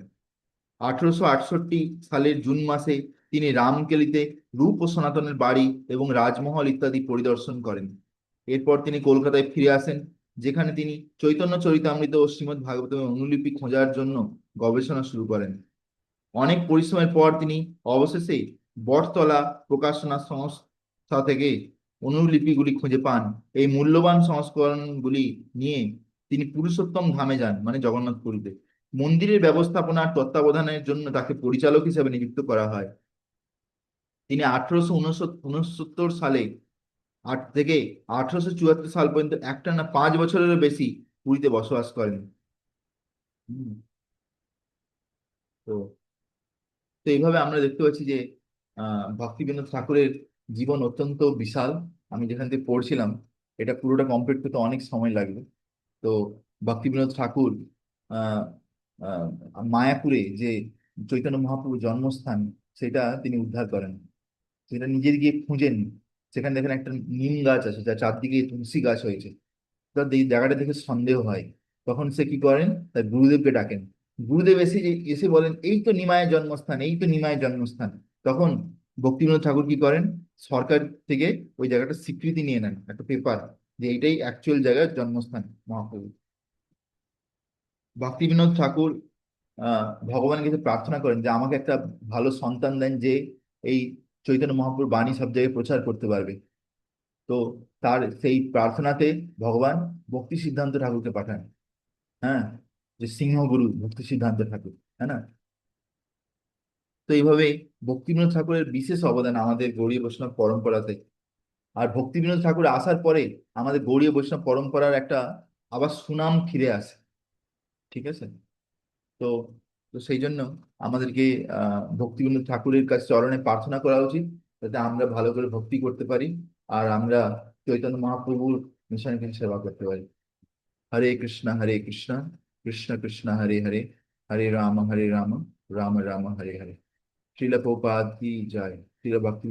S1: 1868 সালের জুন মাসে তিনি রামকেলিতে রূপ ও সনাতনের বাড়ি এবং রাজমহল ইত্যাদি পরিদর্শন করেন। এরপর তিনি কলকাতায় ফিরে আসেন, যেখানে তিনি চৈতন্য চরিতামৃত ও শ্রীমদ্ ভাগবতের অনুলিপি খোঁজার জন্য গবেষণা শুরু করেন। অনেক পরিশ্রমের পর তিনি অবশেষে বটতলা প্রকাশনা সংস্থা থেকে অনুলিপিগুলি খুঁজে পান। এই মূল্যবান সংস্করণগুলি নিয়ে তিনি পুরুষোত্তম ধামে যান, মানে জগন্নাথ পুরীতে। মন্দিরের ব্যবস্থাপনার তত্ত্বাবধানের জন্য তাকে পরিচালক হিসেবে নিযুক্ত করা হয়। তিনি 1869 সালে 8 থেকে 1874 সাল পর্যন্ত একটানা 5 বছরেরও বেশি পুরীতে বসবাস করেন। হুম। তো তো এইভাবে আমরা দেখতে পাচ্ছি যে ভক্তিবিনোদ ঠাকুরের জীবন অত্যন্ত বিশাল। আমি যেখান থেকে পড়ছিলাম, এটা পুরোটা কমপ্লিট করতে অনেক সময় লাগবে। তো ভক্তিবিনোদ ঠাকুর আহ আহ মায়াপুরে যে চৈতন্য মহাপ্রভুর জন্মস্থান, সেটা তিনি উদ্ধার করেন। সেটা নিজে গিয়ে খুঁজেন। সেখানে দেখেন একটা নিম গাছ আছে, যার চারদিকে তুলসী গাছ হয়েছে। তার এই জায়গাটা দেখে সন্দেহ হয়। তখন সে কি করেন, তার গুরুদেবকে ডাকেন। গুরুদেব এসে বলেন, এই তো নিমায়ের জন্মস্থান, এই তো নিমায়ের জন্মস্থান। তখন ভক্তিবিনোদ ঠাকুর কি করেন, সরকার থেকে ওই জায়গাটা স্বীকৃতি নিয়ে নেন, একটা পেপার, যে এইটাই অ্যাকচুয়াল জায়গার জন্মস্থান মহাপ্রভু। ভক্তিবিনোদ ঠাকুর ভগবানের কাছে প্রার্থনা করেন যে আমাকে একটা ভালো সন্তান দেন, যে এই চৈতন্য মহাপ্রভুর বাণী সব জায়গায় প্রচার করতে পারবে। তো তার সেই প্রার্থনাতে ভগবান ভক্তি সিদ্ধান্ত ঠাকুরকে পাঠান। হ্যাঁ, যে সিংহগুরু ভক্তি সিদ্ধান্ত ঠাকুর, হ্যাঁ না? তো এইভাবে ভক্তিবিনোদ ঠাকুরের বিশেষ অবদান আমাদের গৌড়ীয় বৈষ্ণব পরম্পরাতে। আর ভক্তিবিনোদ ঠাকুর আসার পরে আমাদের গৌড়ীয় বৈষ্ণব পরম্পরার একটা আবার সুনাম ফিরে আসে। ঠিক আছে? তো তো সেই জন্য আমাদেরকে ভক্তিবিনোদ ঠাকুরের কাছে চরণে প্রার্থনা করা উচিত, যাতে আমরা ভালো করে ভক্তি করতে পারি, আর আমরা চৈতন্য মহাপ্রভুর মিশনকে সেবা করতে পারি। হরে কৃষ্ণ কৃষ্ণ কৃষ্ণ হরে হরে, হরে রাম রাম রাম রাম হরে হরে। শ্রীল প্রভুপাদ কি জয়। শ্রীল ভক্তি